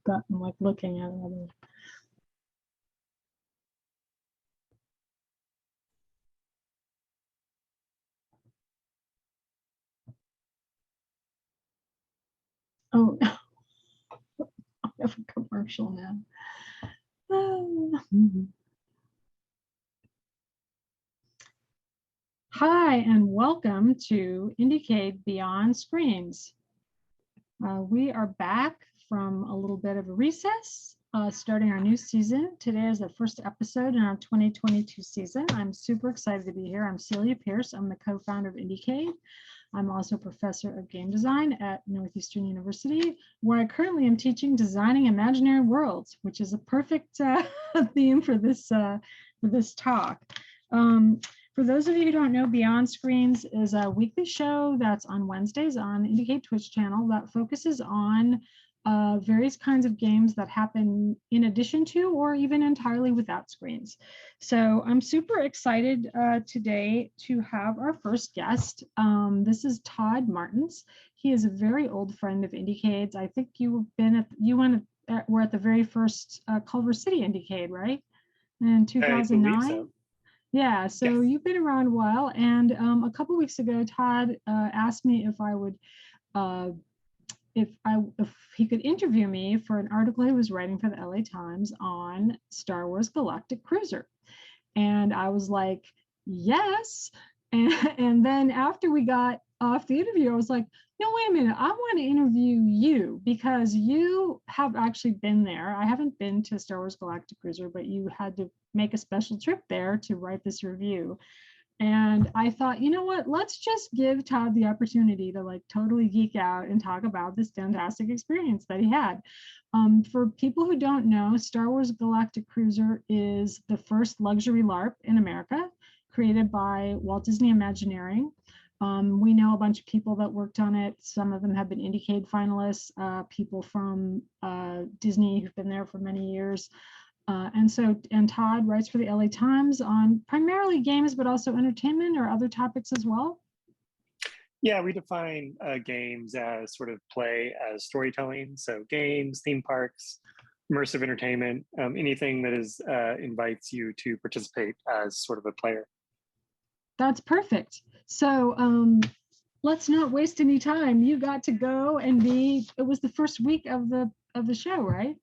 but I'm like looking at it. Oh, I have a commercial now. Hi, and welcome to IndieCade Beyond Screens. We are back from a little bit of a recess, starting our new season. Today is the first episode in our 2022 season. I'm super excited to be here. I'm Celia Pearce. I'm the co-founder of IndieCade. I'm also a professor of game design at Northeastern University, where I currently am teaching designing imaginary worlds, which is a perfect theme for this talk. For those of you who don't know, Beyond Screens is a weekly show that's on Wednesdays on IndieCade Twitch channel that focuses on various kinds of games that happen in addition to or even entirely without screens. So I'm super excited today to have our first guest. This is Todd Martens. He is a very old friend of IndieCade's. I think were at the very first Culver City IndieCade, right? In 2009. I believe so. Yeah, so yes. You've been around a while, and a couple weeks ago, Todd asked me if I would, if he could interview me for an article he was writing for the LA Times on Star Wars Galactic Cruiser, and I was like, yes. And then after we got off the interview, I was like, no, wait a minute, I want to interview you because you have actually been there. I haven't been to Star Wars Galactic Cruiser, but you had to make a special trip there to write this review. And I thought, you know what, let's just give Todd the opportunity to like totally geek out and talk about this fantastic experience that he had. For people who don't know, Star Wars Galactic Cruiser is the first luxury LARP in America, created by Walt Disney Imagineering. We know a bunch of people that worked on it. Some of them have been IndieCade finalists, people from Disney who've been there for many years. And Todd writes for the LA Times on primarily games, but also entertainment or other topics as well. Yeah, we define games as sort of play as storytelling. So games, theme parks, immersive entertainment, anything that is invites you to participate as sort of a player. That's perfect. So let's not waste any time. You got to go and it was the first week of the show, right?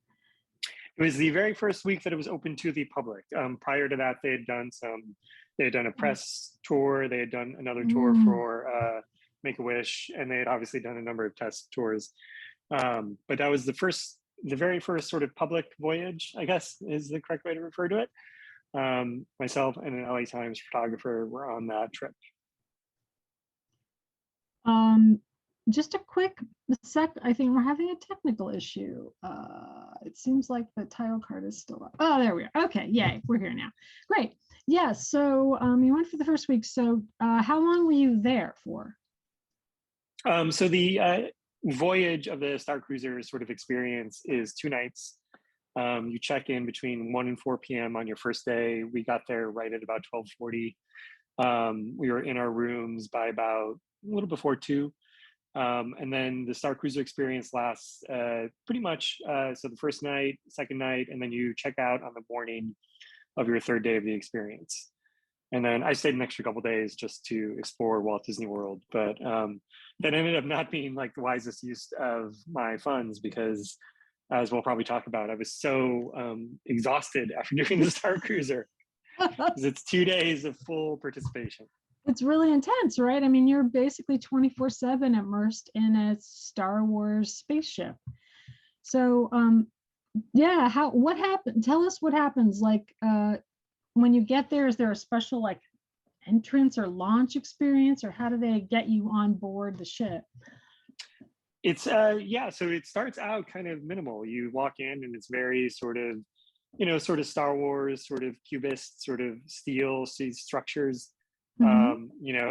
It was the very first week that it was open to the public. Prior to that, they had done a press tour. They had done another tour for Make-A-Wish, and they had obviously done a number of test tours. But that was the very first sort of public voyage, I guess is the correct way to refer to it. Myself and an LA Times photographer were on that trip. Just a quick sec. I think we're having a technical issue. It seems like the title card is still up. Oh, there we are. Okay, yay, we're here now. Great. Yeah, so you went for the first week. So how long were you there for? So the voyage of the Star Cruiser sort of experience is 2 nights. You check in between 1 and 4 p.m. on your first day. We got there right at about 12:40. We were in our rooms by about a little before 2. And then the Star Cruiser experience lasts pretty much, so the first night, second night, and then you check out on the morning of your 3rd day of the experience. And then I stayed an extra couple days just to explore Walt Disney World. But that ended up not being like the wisest use of my funds because, as we'll probably talk about, I was so exhausted after doing the Star Cruiser because it's 2 days of full participation. It's really intense, right? I mean, you're basically 24/7 immersed in a Star Wars spaceship. So, yeah, what happened? Tell us what happens. Like, when you get there, is there a special like entrance or launch experience, or how do they get you on board the ship? It's so it starts out kind of minimal. You walk in and it's very sort of, sort of Star Wars, sort of cubist, sort of steel structures.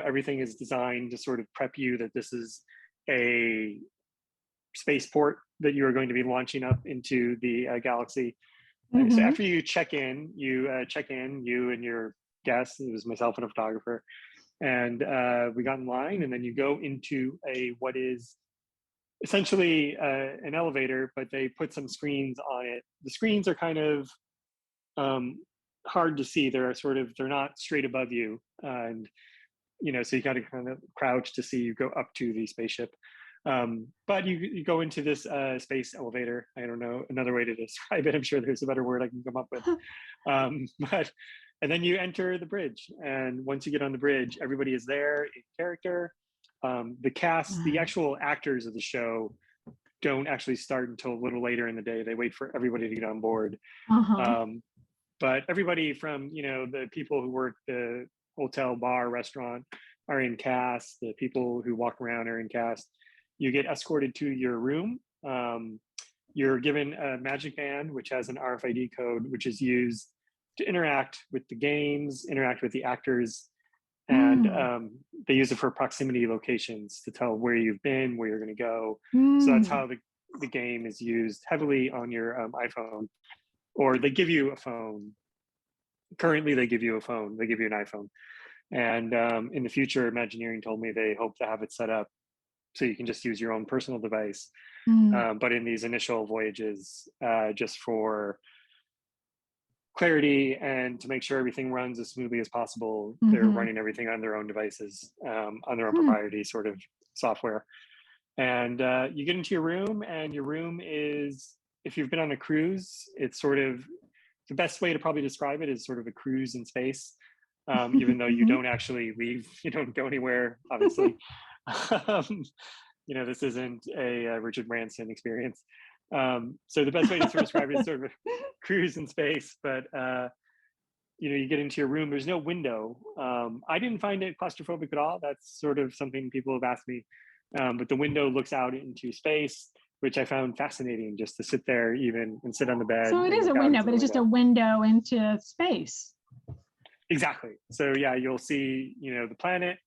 Everything is designed to sort of prep you that this is a spaceport that you are going to be launching up into the galaxy. So after you check in, you and your guests, it was myself and a photographer, and we got in line, and then you go into what is essentially an elevator, but they put some screens on it. The screens are kind of hard to see. They're not straight above you, and so you got to kind of crouch to see you go up to the spaceship. But you go into this space elevator. I don't know another way to describe it. I'm sure there's a better word I can come up with. But and then you enter the bridge, and once you get on the bridge, everybody is there in character. The cast, the actual actors of the show, don't actually start until a little later in the day. They wait for everybody to get on board. But everybody from the people who work the hotel, bar, restaurant are in cast. The people who walk around are in cast. You get escorted to your room. You're given a magic band, which has an RFID code, which is used to interact with the games, interact with the actors, and they use it for proximity locations to tell where you've been, where you're going to go. So that's how the game is used heavily on your iPhone, or they give you a phone. Currently, they give you a phone. They give you an iPhone. And in the future, Imagineering told me they hope to have it set up so you can just use your own personal device. But in these initial voyages, just for clarity and to make sure everything runs as smoothly as possible, they're running everything on their own devices, on their own proprietary sort of software. And you get into your room, and your room is, if you've been on a cruise, it's sort of, the best way to probably describe it is sort of a cruise in space, even though you don't actually leave, you don't go anywhere, obviously. This isn't a Richard Branson experience. So the best way to sort of describe it is sort of a cruise in space, but you get into your room, there's no window. I didn't find it claustrophobic at all. That's sort of something people have asked me. But the window looks out into space, which I found fascinating, just to sit there even and sit on the bed. So it is a window, but it's just a window into space. Exactly. So yeah, you'll see, the planet.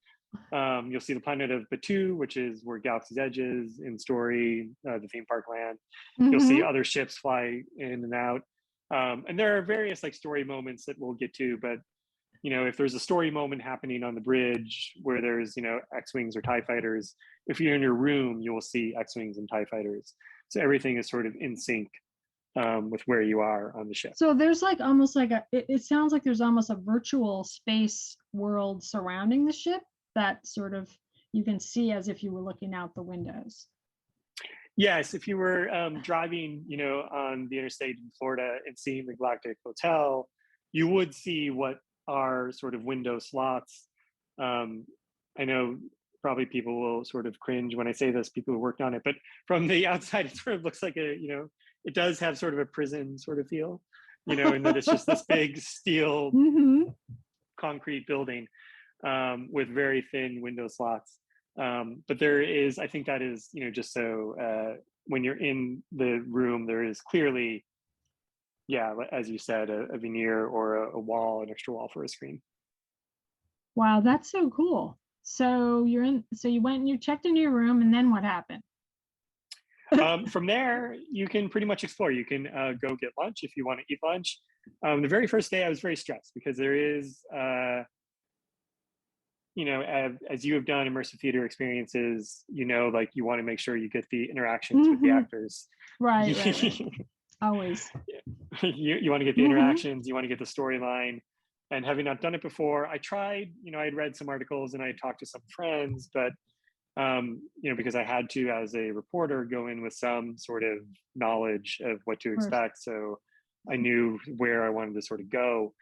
You'll see the planet of Batu, which is where Galaxy's Edge is in story, the theme park land. You'll see other ships fly in and out. And there are various story moments that we'll get to, but if there's a story moment happening on the bridge where there's, X-Wings or TIE fighters, if you're in your room, you will see X-Wings and TIE fighters. So everything is sort of in sync with where you are on the ship. So there's almost it sounds like there's almost a virtual space world surrounding the ship that sort of you can see as if you were looking out the windows. Yes, if you were driving, on the interstate in Florida and seeing the Galactic Hotel, you would see what are sort of window slots. I know probably people will sort of cringe when I say this, people who worked on it, but from the outside, it sort of looks like it does have sort of a prison sort of feel, in that it's just this big steel concrete building with very thin window slots. But there is, I think that is, just so when you're in the room, there is clearly, as you said, a veneer or a wall, an extra wall for a screen. Wow, that's so cool. So you went and you checked into your room, and then what happened? From there, you can pretty much explore. You can go get lunch if you want to eat lunch. The very first day, I was very stressed because there is, as you have done immersive theater experiences, you want to make sure you get the interactions with the actors. Right. Always. You want to get the interactions, you want to get the storyline. And having not done it before, I tried, I'd read some articles and I talked to some friends, but, because I had to, as a reporter, go in with some sort of knowledge of what to expect. So I knew where I wanted to sort of go.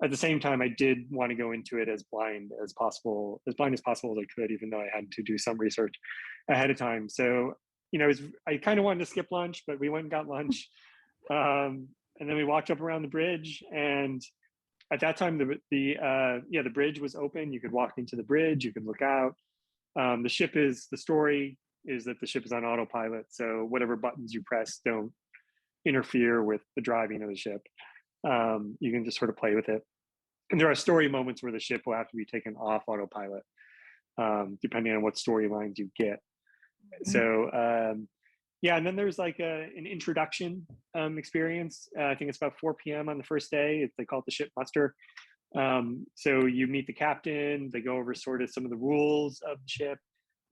At the same time, I did want to go into it as blind as possible as I could, even though I had to do some research ahead of time. So, I kind of wanted to skip lunch, but we went and got lunch. And then we walked up around the bridge, and at that time, the bridge was open. You could walk into the bridge, you could look out. The story is that the ship is on autopilot. So whatever buttons you press don't interfere with the driving of the ship. You can just sort of play with it. And there are story moments where the ship will have to be taken off autopilot, depending on what storylines you get. So, and then there's an introduction experience. I think it's about 4 p.m. on the first day. They call it the ship muster. So you meet the captain. They go over sort of some of the rules of the ship.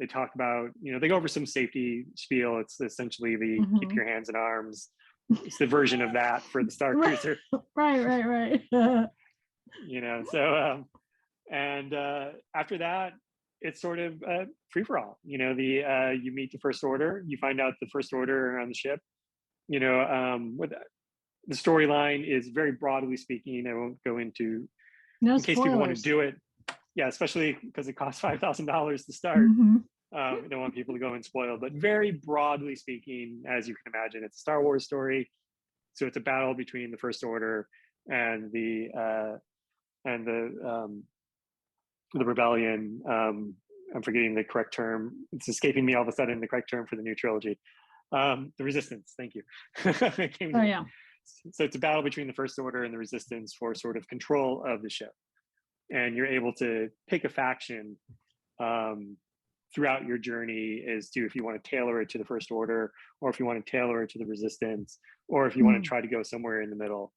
They talk about, they go over some safety spiel. It's essentially the keep your hands and arms. It's the version of that for the Star Cruiser. Right. So and after that, it's sort of free for all. You meet the First Order. You find out the First Order are on the ship. With the storyline is very broadly speaking. I won't go into no in case people want to spoilers. do it. Yeah, especially because it costs $5,000 to start. I don't want people to go and spoil, but very broadly speaking, as you can imagine, it's a Star Wars story. So it's a battle between the First Order and the rebellion. I'm forgetting the correct term. It's escaping me all of a sudden, the correct term for the new trilogy. The Resistance, thank you. Oh, yeah. So it's a battle between the First Order and the Resistance for sort of control of the ship. And you're able to pick a faction throughout your journey as to if you want to tailor it to the First Order, or if you want to tailor it to the Resistance, or if you want to try to go somewhere in the middle.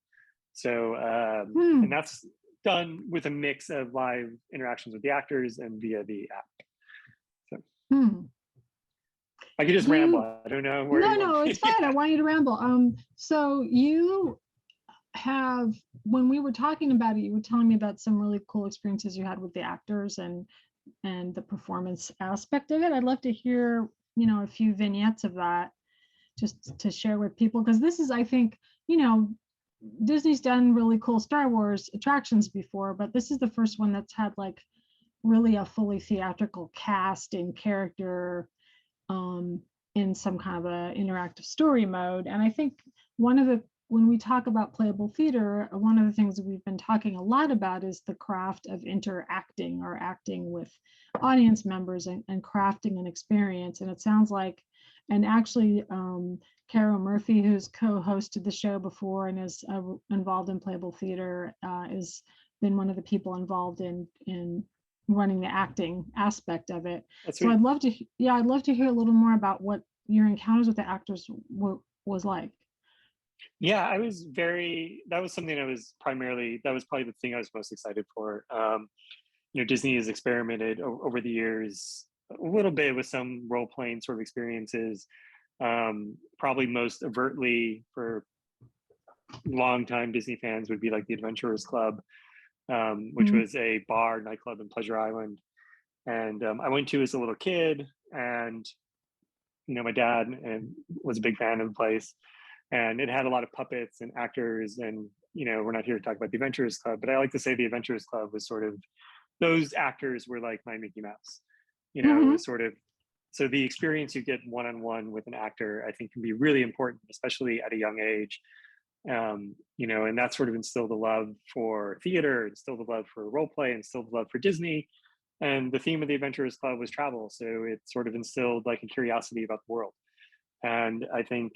So, and that's done with a mix of live interactions with the actors and via the app. So I could just ramble. I don't know where. No, it's fine. I want you to ramble. So you have, when we were talking about it, you were telling me about some really cool experiences you had with the actors and the performance aspect of it. I'd love to hear, a few vignettes of that just to share with people, because this is, I think, Disney's done really cool Star Wars attractions before, but this is the first one that's had like really a fully theatrical cast and character in some kind of a interactive story mode. And I think when we talk about playable theater, one of the things that we've been talking a lot about is the craft of interacting or acting with audience members and crafting an experience. And it sounds like, and actually Carol Murphy, who's co-hosted the show before and is involved in playable theater, has been one of the people involved in running the acting aspect of it. So I'd love to hear a little more about what your encounters with the actors was like. Yeah, that was something that was probably the thing I was most excited for. Disney has experimented over the years a little bit with some role-playing sort of experiences, probably most overtly for longtime Disney fans would be like the Adventurers Club, which was a bar nightclub in Pleasure Island. And I went to as a little kid, and my dad was a big fan of the place. And it had a lot of puppets and actors, and we're not here to talk about the Adventurers Club, but I like to say the Adventurers Club was sort of, those actors were like my Mickey Mouse. It was sort of, so the experience you get one-on-one with an actor, I think, can be really important, especially at a young age. And that sort of instilled a love for theater, instilled a love for role play, instilled a love for Disney. And the theme of the Adventurers Club was travel, so it sort of instilled like a curiosity about the world. And I think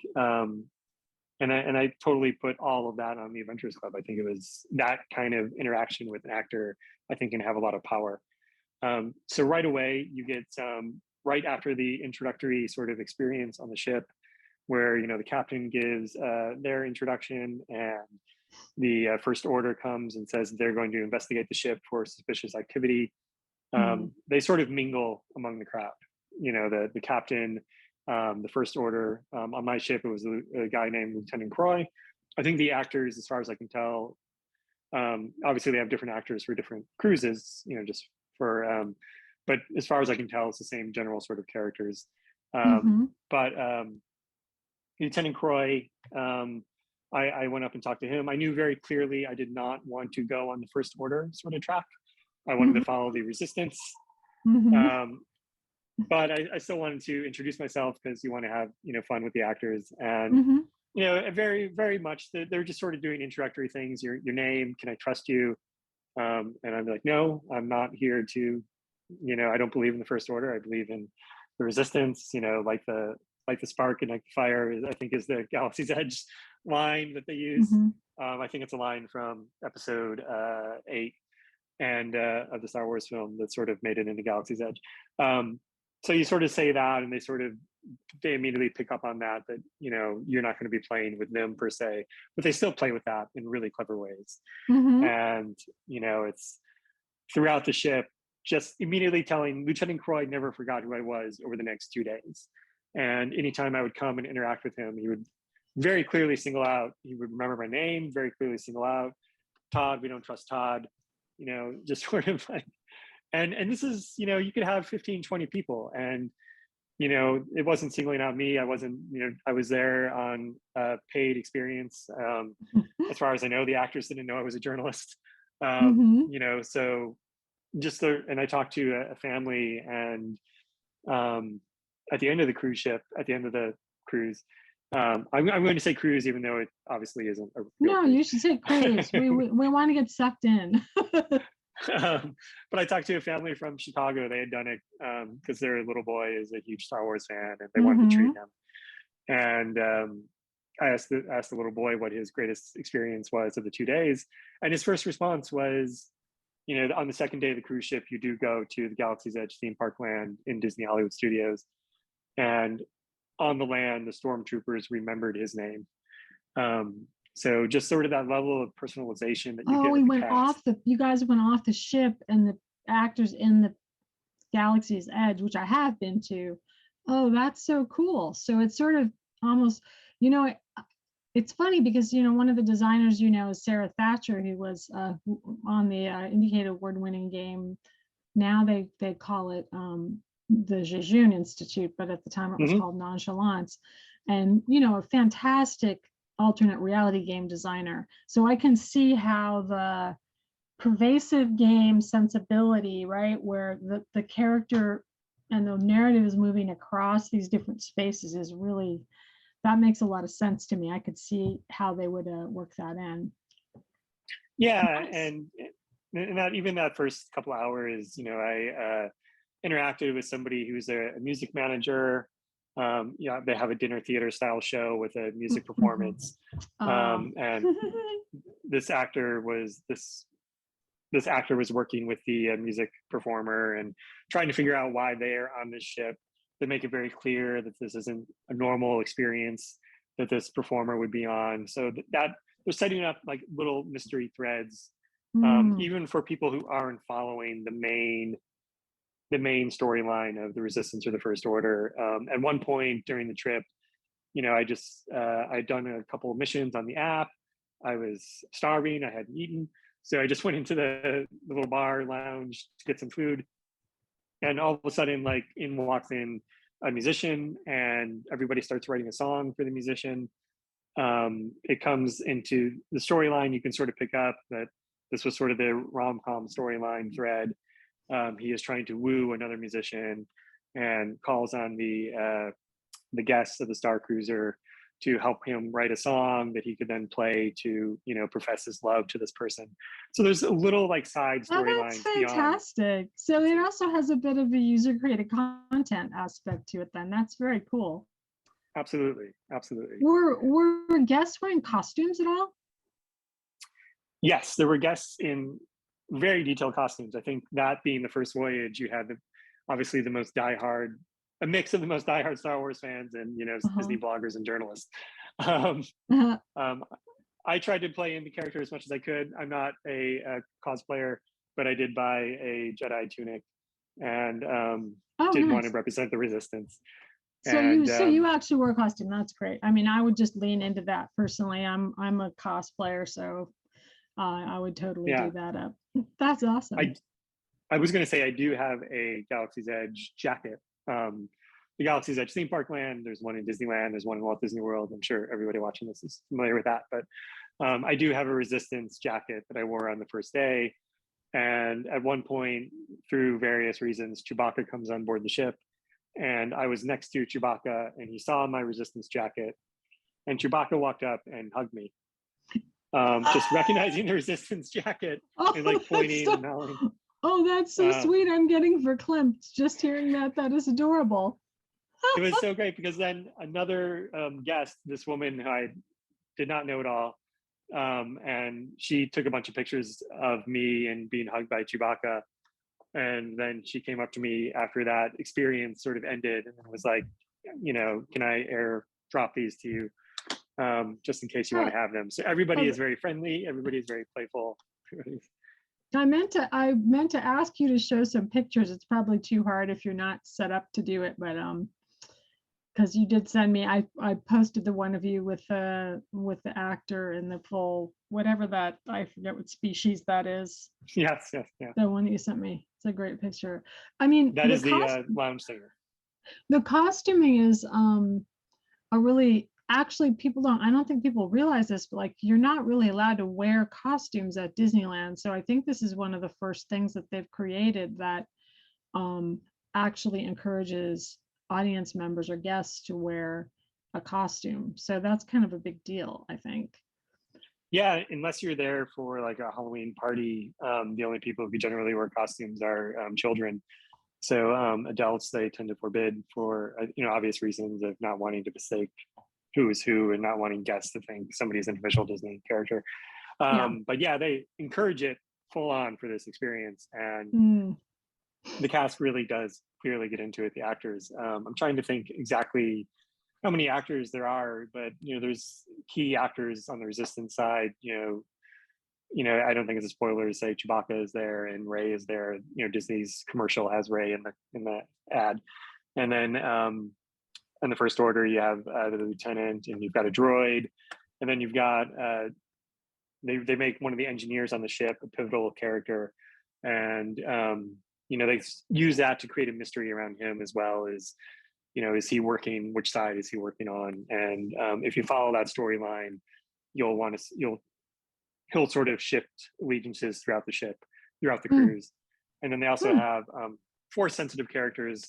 and I totally put all of that on the Adventurers Club. I think it was that kind of interaction with an actor, I think, can have a lot of power. So right away, you get right after the introductory sort of experience on the ship, where the captain gives their introduction, and the First Order comes and says they're going to investigate the ship for suspicious activity. They sort of mingle among the crowd. The captain, the First Order. On my ship, it was a guy named Lieutenant Croy. I think the actors, as far as I can tell, obviously they have different actors for different cruises, just for, but as far as I can tell, it's the same general sort of characters. But Lieutenant Croy, I went up and talked to him. I knew very clearly I did not want to go on the First Order sort of track. I wanted to follow the Resistance. But I still wanted to introduce myself, because you want to have fun with the actors, and very, very much they're just sort of doing introductory things. Your name, can I trust you? And I'm like, no, I'm not here to, I don't believe in the First Order. I believe in the Resistance. Like the spark and like the fire, I think, is the Galaxy's Edge line that they use. I think it's a line from episode 8 and of the Star Wars film that sort of made it into Galaxy's Edge. So you sort of say that, and they immediately pick up on that you're not going to be playing with them per se, but they still play with that in really clever ways. And it's throughout the ship, just immediately telling Lieutenant Croy never forgot who I was over the next 2 days. And anytime I would come and interact with him, he would very clearly single out, he would remember my name, very clearly single out, Todd, we don't trust Todd, just sort of like, and this is, you could have 15, 20 people, and it wasn't singling out me. I wasn't, I was there on paid experience. As far as I know, the actors didn't know I was a journalist. So just and I talked to a family, and at the end of the cruise ship, at the end of the cruise, I'm going to say cruise, even though it obviously isn't a no, cruise. You should say cruise. we want to get sucked in. But I talked to a family from Chicago. They had done it because their little boy is a huge Star Wars fan, and they wanted to treat him. And I asked the little boy what his greatest experience was of the 2 days, and his first response was, on the second day of the cruise ship, you do go to the Galaxy's Edge theme park land in Disney Hollywood Studios, and on the land, the stormtroopers remembered his name. So just sort of that level of personalization that you get. We went off you guys went off the ship, and the actors in the Galaxy's Edge, which I have been to. Oh, that's so cool. So it's sort of almost, it's funny because, one of the designers, is Sarah Thatcher, who was on the IndieCade award-winning game. Now they call it the Jejune Institute, but at the time it was called Nonchalance. And, a fantastic alternate reality game designer. So I can see how the pervasive game sensibility, right, where the character and the narrative is moving across these different spaces, is really, that makes a lot of sense to me. I could see how they would work that in. Yeah, nice. And that, even that first couple hours, I interacted with somebody who's a music manager. They have a dinner theater style show with a music performance, and this actor was working with the music performer and trying to figure out why they're on this ship, to make it very clear that this isn't a normal experience that this performer would be on. So that they're setting up like little mystery threads, even for people who aren't following the main storyline of the Resistance or the First Order. At one point during the trip, I'd done a couple of missions on the app. I was starving, I hadn't eaten. So I just went into the little bar lounge to get some food. And all of a sudden, like, walks in a musician, and everybody starts writing a song for the musician. It comes into the storyline. You can sort of pick up that this was sort of the rom-com storyline thread. He is trying to woo another musician and calls on the guests of the Star Cruiser to help him write a song that he could then play to, profess his love to this person. So there's a little like side storylines. Oh, that's fantastic. So it also has a bit of a user-created content aspect to it then. That's very cool. Absolutely. Were guests wearing costumes at all? Yes, there were guests in very detailed costumes. I think that being the first voyage, you had obviously a mix of the most diehard Star Wars fans and Disney bloggers and journalists. I tried to play in the character as much as I could. I'm not a cosplayer, but I did buy a Jedi tunic and did want to represent the Resistance. So you actually wore a costume. That's great. I mean, I would just lean into that personally. I'm a cosplayer, so I would totally do that up. That's awesome. I was going to say I do have a Galaxy's Edge jacket. The Galaxy's Edge theme park land, there's one in Disneyland, there's one in Walt Disney World. I'm sure everybody watching this is familiar with that, but I do have a Resistance jacket that I wore on the first day. And at one point, through various reasons, Chewbacca comes on board the ship, and I was next to Chewbacca, and he saw my Resistance jacket, and Chewbacca walked up and hugged me, just recognizing the Resistance jacket and like pointing and nodding. Oh, that's so sweet. I'm getting verklempt just hearing that. That is adorable. It was so great because then another guest, this woman who I did not know at all, and she took a bunch of pictures of me and being hugged by Chewbacca. And then she came up to me after that experience sort of ended and was like, can I airdrop these to you just in case you want to have them? So everybody is very friendly. Everybody is very playful. I meant to ask you to show some pictures. It's probably too hard if you're not set up to do it, but because you did send me, I posted the one of you with the actor and the full whatever that, I forget what species that is. Yes, yes, yeah. The one that you sent me. It's a great picture. I mean, that is the lounge singer. The costuming is a really, actually I don't think people realize this, but like you're not really allowed to wear costumes at Disneyland. So I think this is one of the first things that they've created that actually encourages audience members or guests to wear a costume. So that's kind of a big deal, I think. Yeah, unless you're there for like a Halloween party, the only people who generally wear costumes are children. So adults, they tend to forbid for obvious reasons of not wanting to mistake who is who and not wanting guests to think somebody's an official Disney character. But yeah, they encourage it full on for this experience, and the cast really does clearly get into it. The actors, I'm trying to think exactly how many actors there are, but there's key actors on the Resistance side. I don't think it's a spoiler to say Chewbacca is there and Rey is there. Disney's commercial has Rey in the ad, and then in the First Order you have the lieutenant, and you've got a droid, and then you've got they make one of the engineers on the ship a pivotal character, and they use that to create a mystery around him as well as. Is he working? Which side is he working on? And if you follow that storyline, he'll sort of shift allegiances throughout the ship, throughout the cruise. And then they also have Force sensitive characters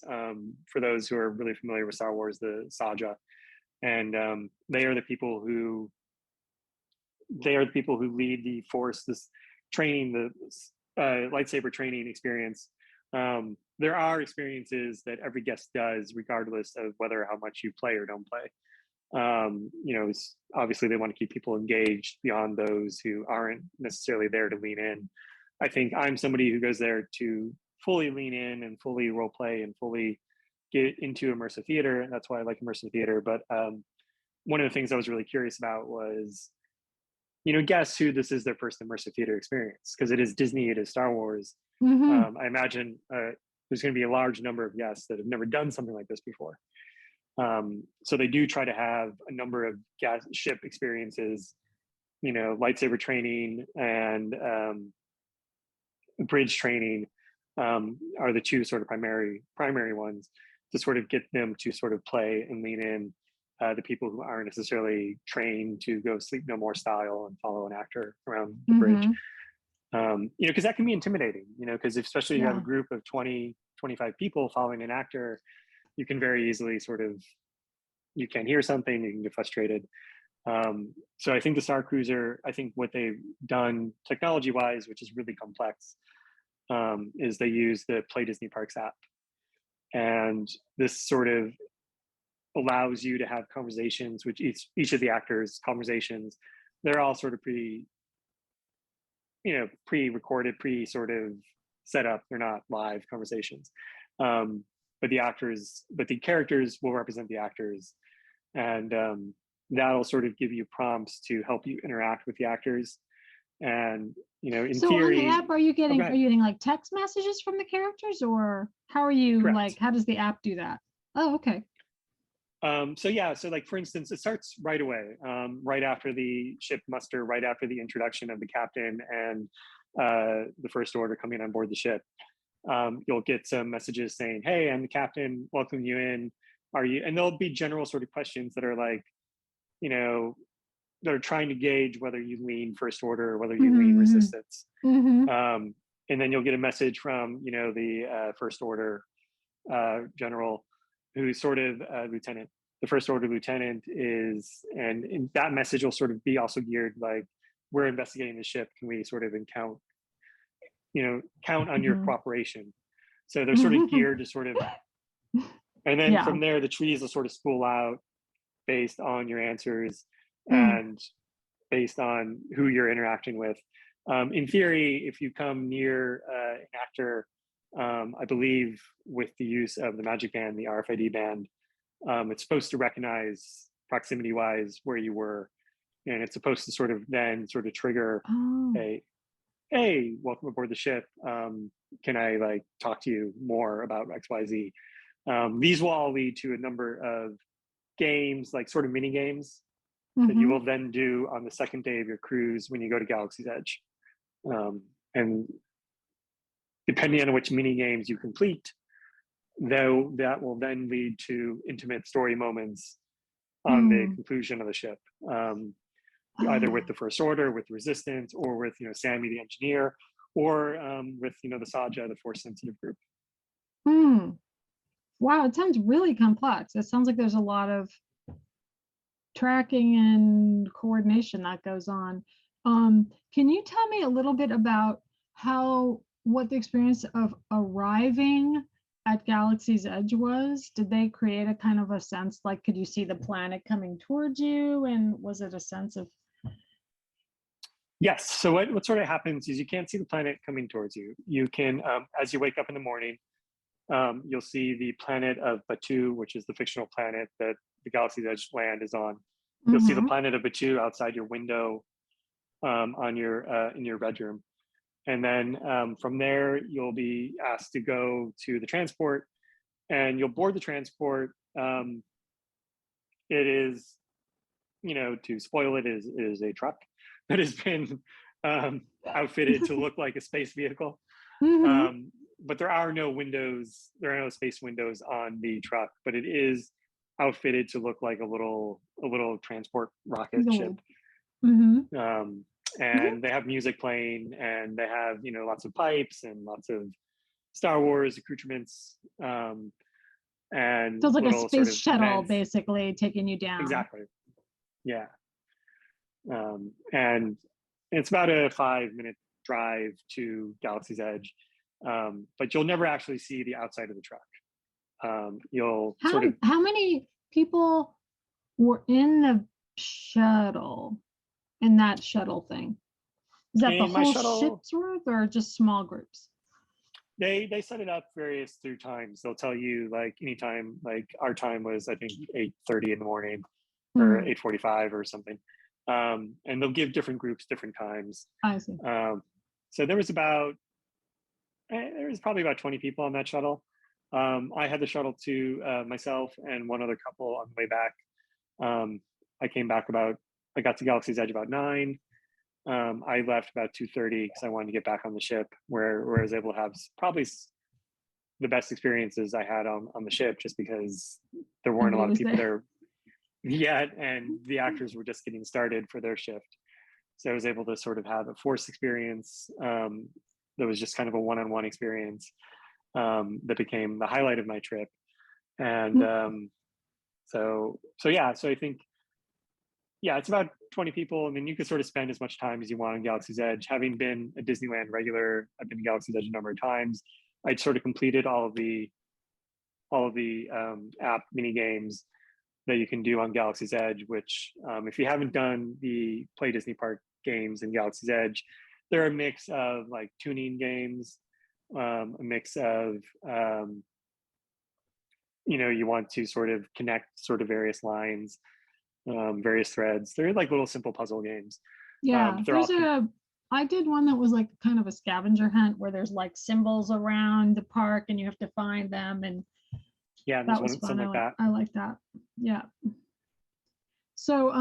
for those who are really familiar with Star Wars, the Saja, and they are the people who lead the Force, this training, the lightsaber training experience. There are experiences that every guest does, regardless of how much you play or don't play. Obviously they want to keep people engaged beyond those who aren't necessarily there to lean in. I think I'm somebody who goes there to fully lean in and fully role play and fully get into immersive theater. And that's why I like immersive theater. But one of the things I was really curious about was, guess who this is their first immersive theater experience, because it is Disney, it is Star Wars. I imagine there's going to be a large number of guests that have never done something like this before. So they do try to have a number of ship experiences, lightsaber training and bridge training are the two sort of primary ones to sort of get them to sort of play and lean in. The people who aren't necessarily trained to go Sleep No More style and follow an actor around the bridge. Because that can be intimidating, because especially you have a group of 20, 25 people following an actor, you can very easily you can't hear something, you can get frustrated. So I think the Star Cruiser, I think what they've done technology-wise, which is really complex, is they use the Play Disney Parks app. And this sort of allows you to have conversations with each of the actors' conversations. They're all sort of pre-recorded, sort of set up. They're not live conversations. But the characters will represent the actors. And that'll sort of give you prompts to help you interact with the actors. And, in theory— on the app, are you getting like text messages from the characters, or how are you, Correct. how does the app do that? Oh, okay. So like, for instance, it starts right away, right after the ship muster, right after the introduction of the captain and the First Order coming on board the ship. You'll get some messages saying, "Hey, I'm the captain, welcome you in. Are you?" And there'll be general sort of questions that are like, they're trying to gauge whether you lean First Order or whether you lean Resistance. And then you'll get a message from, the First Order general, who's sort of lieutenant. The First Order lieutenant is, and that message will sort of be also geared like, we're investigating the ship. Can we sort of count on your cooperation? So they're sort of geared to sort of, and then from there, the trees will sort of spool out based on your answers and based on who you're interacting with. In theory, if you come near an actor, I believe with the use of the Magic Band, the RFID band, it's supposed to recognize proximity-wise where you were, and it's supposed to sort of trigger hey, welcome aboard the ship. Can I like talk to you more about XYZ? These will all lead to a number of games, like sort of mini games that you will then do on the second day of your cruise when you go to Galaxy's Edge. And depending on which mini games you complete, though, that will then lead to intimate story moments on the conclusion of the ship, either with the First Order, with Resistance, or with Sammy the engineer, or with the Saja, the Force sensitive group. Wow, it sounds really complex. It sounds like there's a lot of tracking and coordination that goes on. Can you tell me a little bit about what the experience of arriving at Galaxy's Edge was? Did they create a kind of a sense, like, could you see the planet coming towards you? And was it a sense of... Yes, so what sort of happens is you can't see the planet coming towards you. You can, as you wake up in the morning, you'll see the planet of Batuu, which is the fictional planet that the Galaxy's Edge land is on. You'll see the planet of Batuu outside your window on your in your bedroom. And then from there, you'll be asked to go to the transport, and you'll board the transport. It is, to spoil it, is a truck that has been outfitted to look like a space vehicle. But there are no windows, there are no space windows on the truck, but it is outfitted to look like a little transport rocket ship. And they have music playing, and they have lots of pipes and lots of Star Wars accoutrements, and so it's like a space sort of shuttle vents. Basically taking you down. Exactly. Yeah. And it's about a 5-minute drive to Galaxy's Edge, but you'll never actually see the outside of the truck. You'll how many people were in the shuttle? In that shuttle thing, is that the whole ship's worth, or just small groups? They set it up through times. They'll tell you like anytime, like our time was I think 8:30 in the morning or 8:45 or something, and they'll give different groups different times. I see. So there was probably about 20 people on that shuttle. I had the shuttle to myself and one other couple on the way back. I got to Galaxy's Edge about 9. I left about 2:30 because I wanted to get back on the ship, where I was able to have probably the best experiences I had on the ship, just because there weren't a lot of people there yet, and the actors were just getting started for their shift. So I was able to sort of have a Force experience that was just kind of a one-on-one experience that became the highlight of my trip. And so I think, it's about 20 people, and then you could sort of spend as much time as you want on Galaxy's Edge. Having been a Disneyland regular, I've been to Galaxy's Edge a number of times. I'd sort of completed all of the app mini games that you can do on Galaxy's Edge, which if you haven't done the Play Disney Park games in Galaxy's Edge, they're a mix of like tuning games, a mix of you want to sort of connect sort of various lines, various threads. They're like little simple puzzle games. I did one that was like kind of a scavenger hunt where there's like symbols around the park and you have to find them, and that was fun. I like that. Yeah. So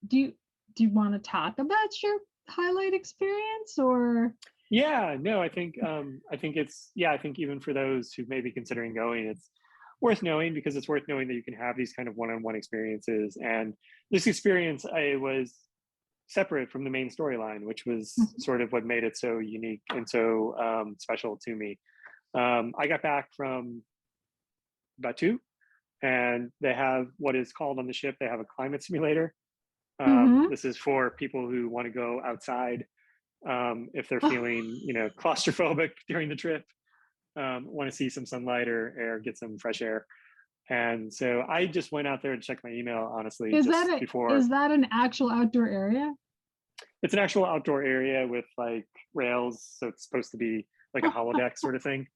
do you want to talk about your highlight experience, or? I think I think even for those who may be considering going, it's worth knowing, because it's worth knowing that you can have these kind of one-on-one experiences. And this experience, I was separate from the main storyline, which was sort of what made it so unique and so special to me. I got back from Batuu, and they have what is called on the ship, they have a climate simulator. This is for people who want to go outside if they're feeling claustrophobic during the trip, want to see some sunlight or get some fresh air. And so I just went out there to check my email, honestly. Is that an actual outdoor area? It's an actual outdoor area with like rails, so it's supposed to be like a holodeck sort of thing.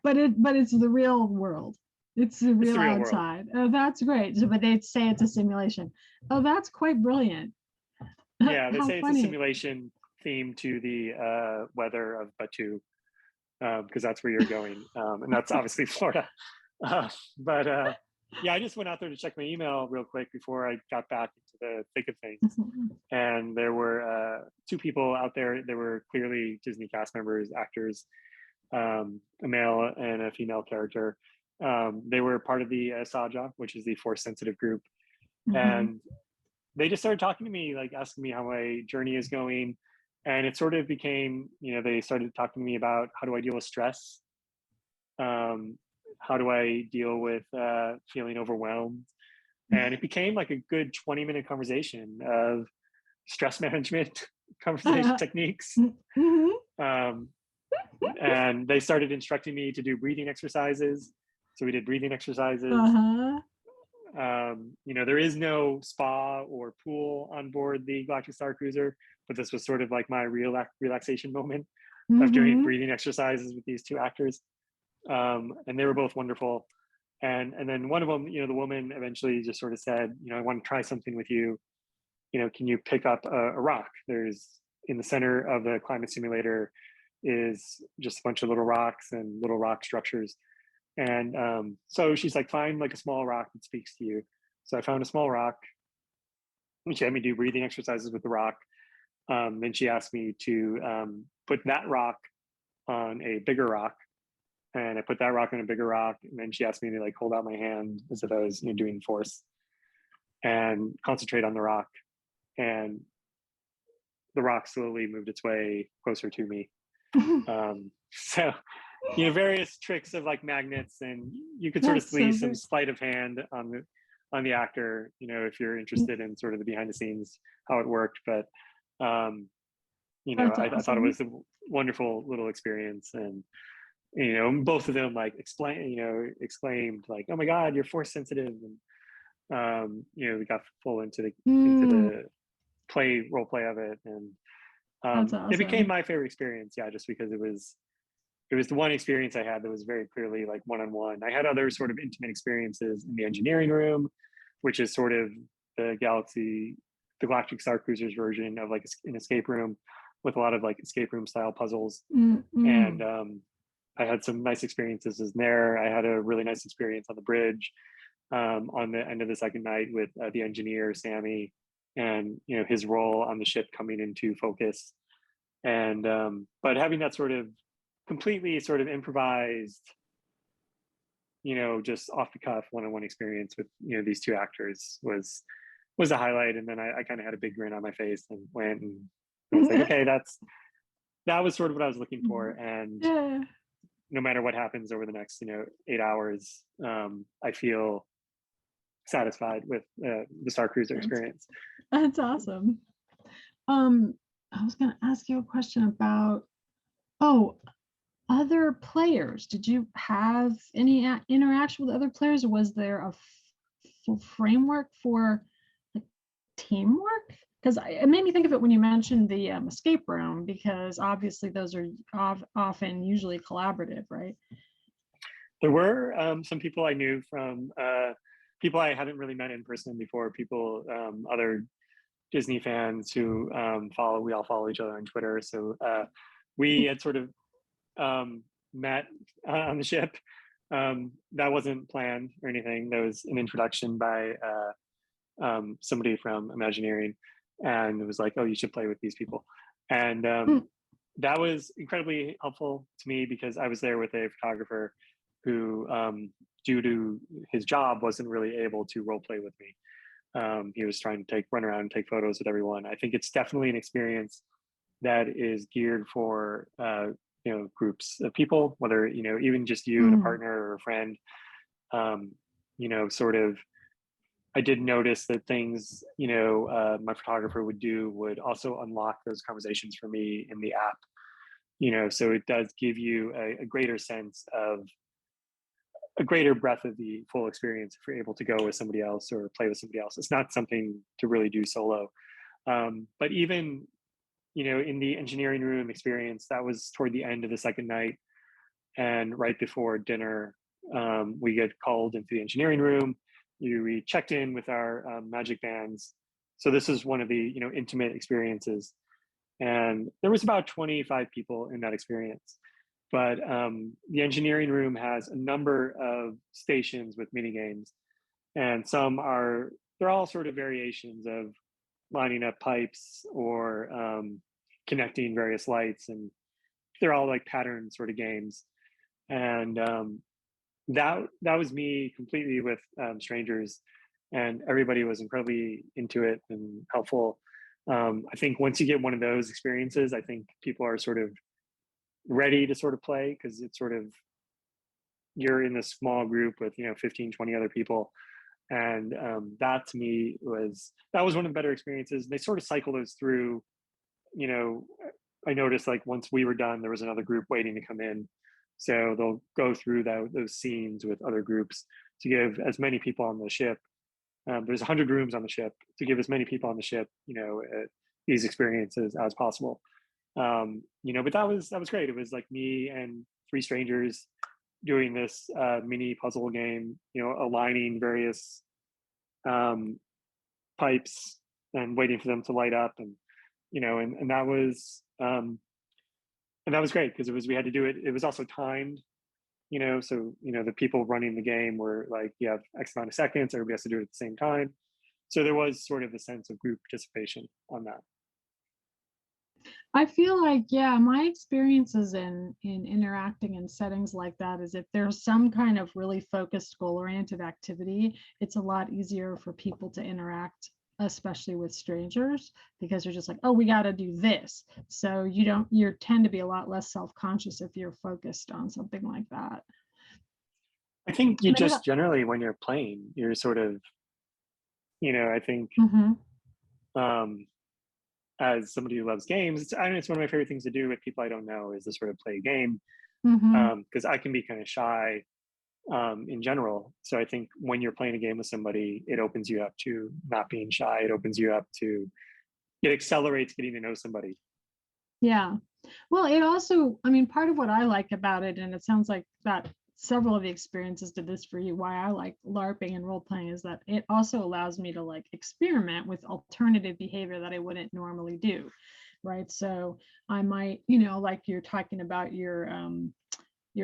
but it's the real world. It's the real outside. World. Oh, that's great. But they'd say it's a simulation. Oh, that's quite brilliant. Yeah, they say it's a simulation theme to the weather of Batu, because that's where you're going, and that's obviously Florida. But yeah, I just went out there to check my email real quick before I got back into the thick of things. And there were two people out there. They were clearly Disney cast members, actors, a male and a female character. They were part of the Saja, which is the force sensitive group. And they just started talking to me, like asking me how my journey is going. And it sort of became, they started talking to me about how do I deal with stress? How do I deal with feeling overwhelmed? And it became like a good 20-minute conversation of stress management, conversation techniques. And they started instructing me to do breathing exercises. So we did breathing exercises. There is no spa or pool on board the Galactic Star Cruiser, but this was sort of like my relaxation moment of doing breathing exercises with these two actors. And they were both wonderful. And then one of them, the woman eventually just sort of said, I want to try something with you. Can you pick up a rock? There's in the center of the climate simulator is just a bunch of little rocks and little rock structures. And so she's like, find like a small rock that speaks to you. So I found a small rock. And she had me do breathing exercises with the rock. Then she asked me to put that rock on a bigger rock. And I put that rock on a bigger rock. And then she asked me to like hold out my hand as if I was doing force and concentrate on the rock. And the rock slowly moved its way closer to me. So, various tricks of like magnets, and you could sort of see some sleight of hand on the actor, if you're interested in sort of the behind the scenes, how it worked. But, I thought it was a wonderful little experience. And, both of them like exclaimed like, oh my God, you're force sensitive. And, we got full into the role play of it. And awesome. It became my favorite experience. Yeah. Just because it was the one experience I had that was very clearly like one-on-one. I had other sort of intimate experiences in the engineering room, which is sort of the Galactic Star Cruiser's version of like an escape room with a lot of like escape room style puzzles. And I had some nice experiences in there. I had a really nice experience on the bridge on the end of the second night with the engineer, Sammy, and, his role on the ship coming into focus. And, but having that sort of completely sort of improvised, just off the cuff one-on-one experience with, these two actors was a highlight. And then I kind of had a big grin on my face and went and I was like, okay, that was sort of what I was looking for. And no matter what happens over the next, 8 hours, I feel satisfied with the Star Cruiser experience. That's awesome. I was going to ask you a question about, other players. Did you have any interaction with other players, or was there a framework for like teamwork? Because it made me think of it when you mentioned the escape room, because obviously those are often usually collaborative, right? There were some people I knew from people I hadn't really met in person before, people, other Disney fans who we all follow each other on Twitter. So we had sort of met on the ship. That wasn't planned or anything. There was an introduction by somebody from Imagineering, and it was like, oh, you should play with these people. And that was incredibly helpful to me because I was there with a photographer who, due to his job, wasn't really able to role play with me. He was trying to run around and take photos with everyone. I think it's definitely an experience that is geared for groups of people, whether even just you and a partner or a friend. Sort of, I did notice that things my photographer would do would also unlock those conversations for me in the app. So it does give you a greater sense of a greater breadth of the full experience if you're able to go with somebody else or play with somebody else. It's not something to really do solo. But even, in the engineering room experience, that was toward the end of the second night. And right before dinner, we get called into the engineering room. We checked in with our magic bands. So this is one of the, intimate experiences. And there was about 25 people in that experience. But the engineering room has a number of stations with mini games, and they're all sort of variations of lining up pipes or connecting various lights, and they're all like pattern sort of games. And that was me completely with strangers, and everybody was incredibly into it and helpful. I think once you get one of those experiences, I think people are sort of ready to sort of play, because it's sort of, you're in a small group with 15, 20 other people. And that to me that was one of the better experiences. They sort of cycle those through. I noticed, like, once we were done, there was another group waiting to come in, so they'll go through those scenes with other groups to give as many people on the ship. There's 100 rooms on the ship, to give as many people on the ship these experiences as possible. But that was great. It was like me and three strangers doing this mini puzzle game, aligning various pipes and waiting for them to light up, and that was great, because we had to do it. It was also timed, so the people running the game were like, you have X amount of seconds, everybody has to do it at the same time. So there was sort of a sense of group participation on that. I feel like, yeah, my experiences in interacting in settings like that is, if there's some kind of really focused goal-oriented activity, it's a lot easier for people to interact, especially with strangers, because you're just like, oh, we got to do this. So you tend to be a lot less self-conscious if you're focused on something like that. I think you just generally, when you're playing, you're sort of, I think as somebody who loves games, it's one of my favorite things to do with people I don't know, is to sort of play a game, because I can be kind of shy in general. So I think when you're playing a game with somebody, it opens you up to not being shy. It opens you up to, it accelerates getting to know somebody. Yeah. Well, it also, part of what I like about it, and it sounds like that several of the experiences did this for you, why I like LARPing and role playing, is that it also allows me to like experiment with alternative behavior that I wouldn't normally do. Right. So I might, like you're talking about your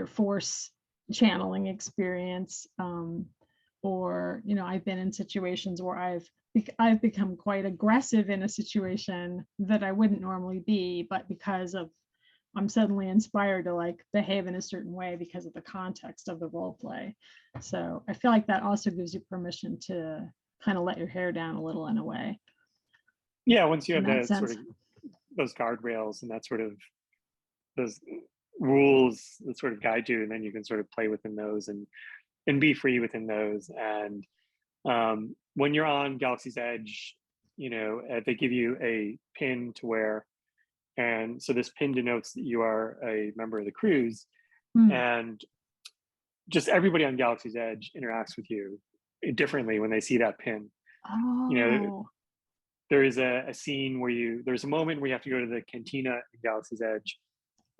force channeling experience, or I've been in situations where I've become quite aggressive in a situation that I wouldn't normally be, but because of, I'm suddenly inspired to like behave in a certain way because of the context of the role play. So I feel like that also gives you permission to kind of let your hair down a little in a way. Yeah, once you have that sort of those guardrails and that sort of those rules that sort of guide you, and then you can sort of play within those and be free within those. And when you're on Galaxy's Edge, they give you a pin to wear, and so this pin denotes that you are a member of the cruise. And just everybody on Galaxy's Edge interacts with you differently when they see that pin. There is a scene where there's a moment where you have to go to the cantina in Galaxy's Edge,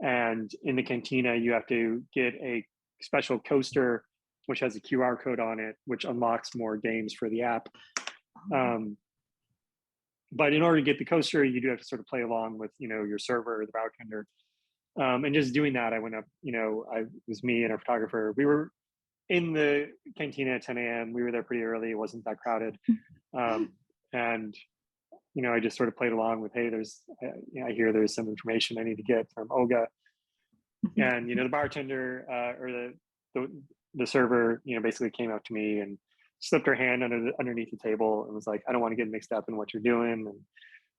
and in the cantina you have to get a special coaster which has a QR code on it, which unlocks more games for the app. But in order to get the coaster, you do have to sort of play along with your server or the bartender. And just doing that, I went up, it was me and our photographer. We were in the cantina at 10 a.m. We were there pretty early. It wasn't that crowded. And I just sort of played along with, hey, I hear there's some information I need to get from Olga. And the bartender or the server, basically came up to me and slipped her hand underneath the table and was like, I don't want to get mixed up in what you're doing, and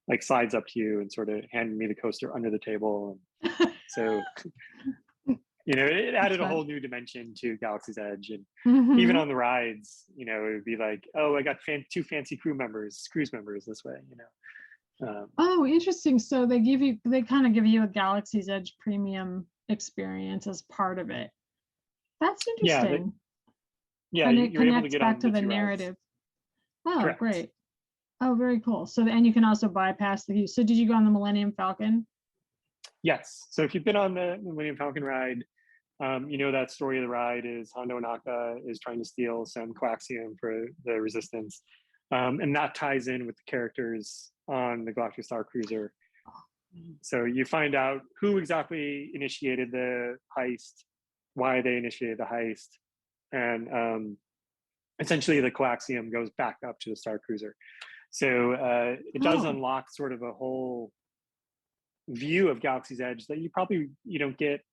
like slides up to you and sort of handed me the coaster under the table. And so it added a whole new dimension to Galaxy's Edge. And even on the rides, it would be like, oh, I got two fancy cruise members this way. Oh, interesting. So they kind of give you a Galaxy's Edge premium experience as part of it. That's interesting. Yeah, and it you're able to connects get back on to the two narrative. rides. Oh, Correct. Great. Oh, very cool. So and you can also bypass so did you go on the Millennium Falcon? Yes. So if you've been on the Millennium Falcon ride, that story of the ride is Hondo Ohnaka is trying to steal some coaxium for the Resistance. And that ties in with the characters on the Galactic Star Cruiser. So you find out who exactly initiated the heist, why they initiated the heist, and essentially the coaxium goes back up to the Star Cruiser. So it does Oh. unlock sort of a whole view of Galaxy's Edge that you don't get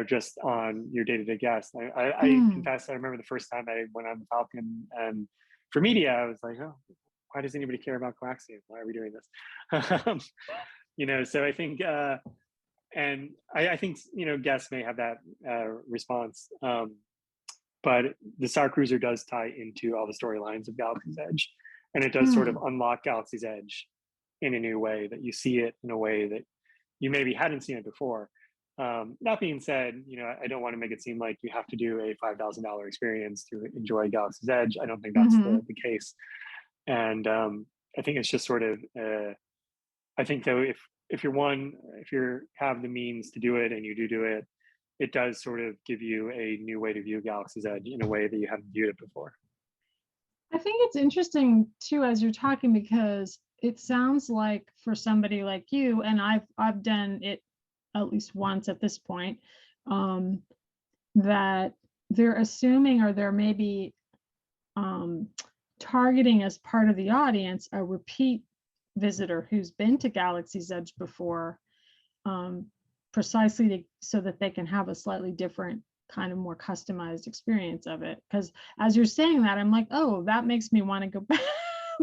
just on your day-to-day guest. I Hmm. confess, I remember the first time I went on the Falcon, and for media, I was like, oh, why does anybody care about coaxium? Why are we doing this? So I think, and I think, guests may have that response. But the Star Cruiser does tie into all the storylines of Galaxy's Edge, and it does sort of Hmm. unlock Galaxy's Edge in a new way, that you see it in a way that you maybe hadn't seen it before. That being said, I don't want to make it seem like you have to do a $5,000 experience to enjoy Galaxy's Edge. I don't think that's Hmm. the case. And I think it's just sort of, I think though, if you have the means to do it and you do it, it does sort of give you a new way to view Galaxy's Edge in a way that you haven't viewed it before. I think it's interesting too, as you're talking, because it sounds like for somebody like you, and I've done it at least once at this point, um, that they're assuming, or they're maybe targeting as part of the audience a repeat visitor who's been to Galaxy's Edge before, precisely so that they can have a slightly different, kind of more customized experience of it. Because as you're saying that, I'm like, oh, that makes me want to go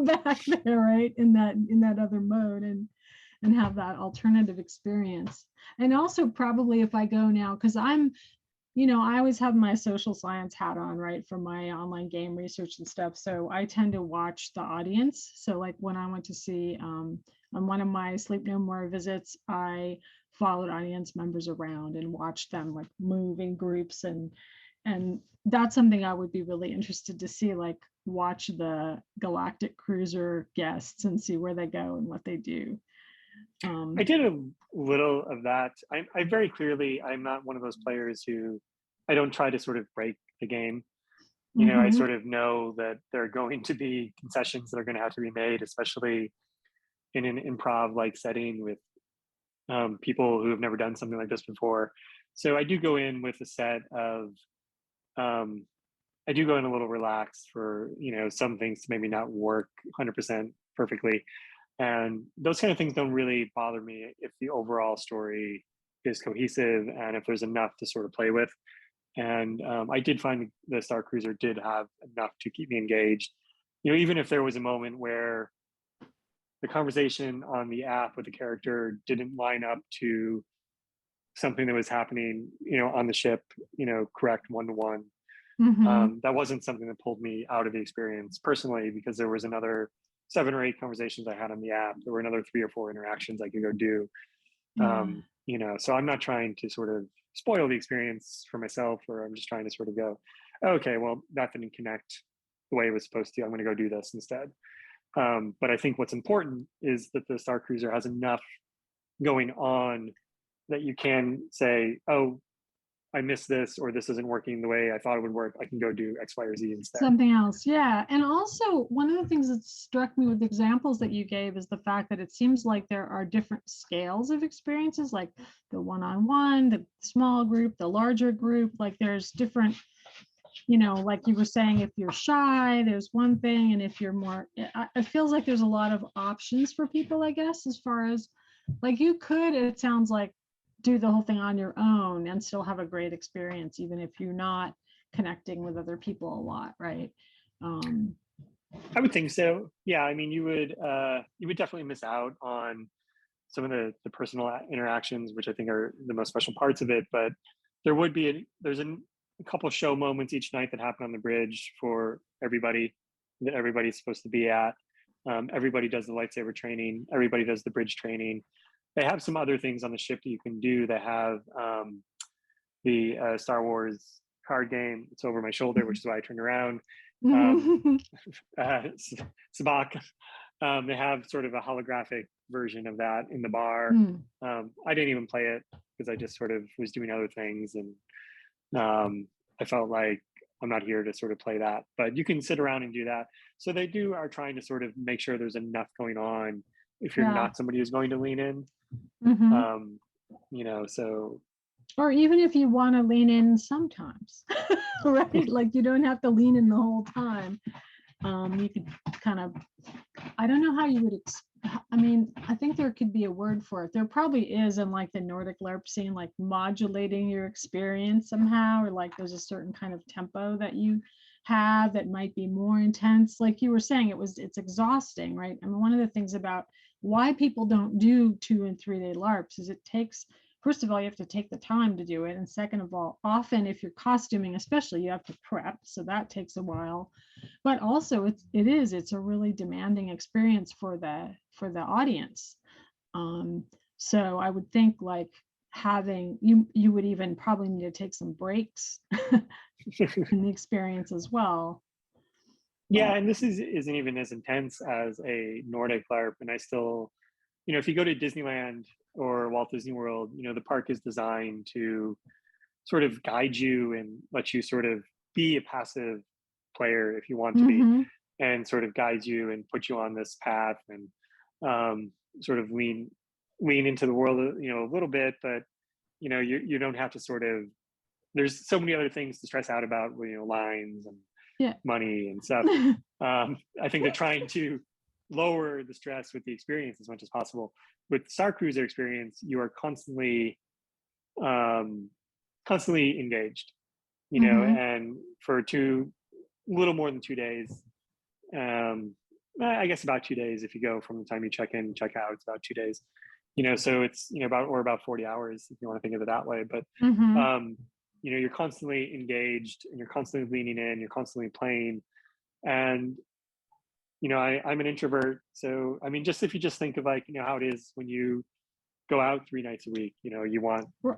back there, right, in that other mode, and have that alternative experience. And also probably if I go now, because I always have my social science hat on, right, for my online game research and stuff. So I tend to watch the audience. So like when I went to see on one of my Sleep No More visits, I followed audience members around and watched them like move in groups, and that's something I would be really interested to see, like watch the Galactic Cruiser guests and see where they go and what they do. I did a little of that. I very clearly, I'm not one of those players who, I don't try to sort of break the game. I Mm-hmm. sort of know that there are going to be concessions that are going to have to be made, especially in an improv like setting with people who have never done something like this before. So I do go in with a set of, I do go in a little relaxed for, some things to maybe not work 100% perfectly. And those kind of things don't really bother me if the overall story is cohesive and if there's enough to sort of play with. And I did find the Star Cruiser did have enough to keep me engaged. Even if there was a moment where the conversation on the app with the character didn't line up to something that was happening, on the ship, correct one-to-one. Mm-hmm. That wasn't something that pulled me out of the experience personally, because there was another 7 or 8 conversations I had on the app. There were another 3 or 4 interactions I could go do. Yeah. So I'm not trying to sort of spoil the experience for myself, or I'm just trying to sort of go, okay, well, that didn't connect the way it was supposed to. I'm going to go do this instead. But I think what's important is that the Star Cruiser has enough going on that you can say, oh, I missed this, or this isn't working the way I thought it would work. I can go do X, Y, or Z instead. Something else, yeah. And also, one of the things that struck me with the examples that you gave is the fact that it seems like there are different scales of experiences, like the one-on-one, the small group, the larger group. Like there's different, like you were saying, if you're shy, there's one thing, and if you're more, it feels like there's a lot of options for people, I guess, as far as like you could, it sounds like, do the whole thing on your own and still have a great experience, even if you're not connecting with other people a lot, right? I would think so. Yeah, I mean, you would definitely miss out on some of the personal interactions, which I think are the most special parts of it. But there's a couple of show moments each night that happen on the bridge for everybody that everybody's supposed to be at. Everybody does the lightsaber training. Everybody does the bridge training. They have some other things on the ship that you can do. They have the Star Wars card game. It's over my shoulder, which is why I turned around. Sabak. They have sort of a holographic version of that in the bar. I didn't even play it because I just sort of was doing other things, and I felt like I'm not here to sort of play that. But you can sit around and do that. So they are trying to sort of make sure there's enough going on if you're not somebody who's going to lean in. You know, so. Or even if you want to lean in sometimes, right? Like you don't have to lean in the whole time. You could kind of, I don't know how you would, I mean, I think there could be a word for it. There probably is in like the Nordic LARP scene, like modulating your experience somehow, or like there's a certain kind of tempo that you have that might be more intense. Like you were saying, it's exhausting, right? I mean, one of the things about why people don't do 2 and 3 day LARPs is it takes, first of all, you have to take the time to do it. And second of all, often if you're costuming, especially, you have to prep. So that takes a while. But also it's a really demanding experience for the audience. So I would think like having, you would even probably need to take some breaks in the experience as well. Yeah, and this isn't even as intense as a Nordic LARP. And I still, you know, if you go to Disneyland or Walt Disney World, you know, the park is designed to sort of guide you and let you sort of be a passive player if you want to be, and sort of guides you and put you on this path and sort of lean into the world, you know, a little bit, but you know, you don't have to sort of, there's so many other things to stress out about, you know, lines and money and stuff. I think they're trying to lower the stress with the experience as much as possible. With Star Cruiser experience, you are constantly engaged, you know, and for a little more than 2 days, I guess about 2 days if you go from the time you check in and check out, it's about 2 days, you know, so it's, you know, about 40 hours if you want to think of it that way. But you know, you're constantly engaged and you're constantly leaning in, you're constantly playing. And you know, I'm an introvert, so I mean, just if you just think of like, you know, how it is when you go out 3 nights a week, you know, you want you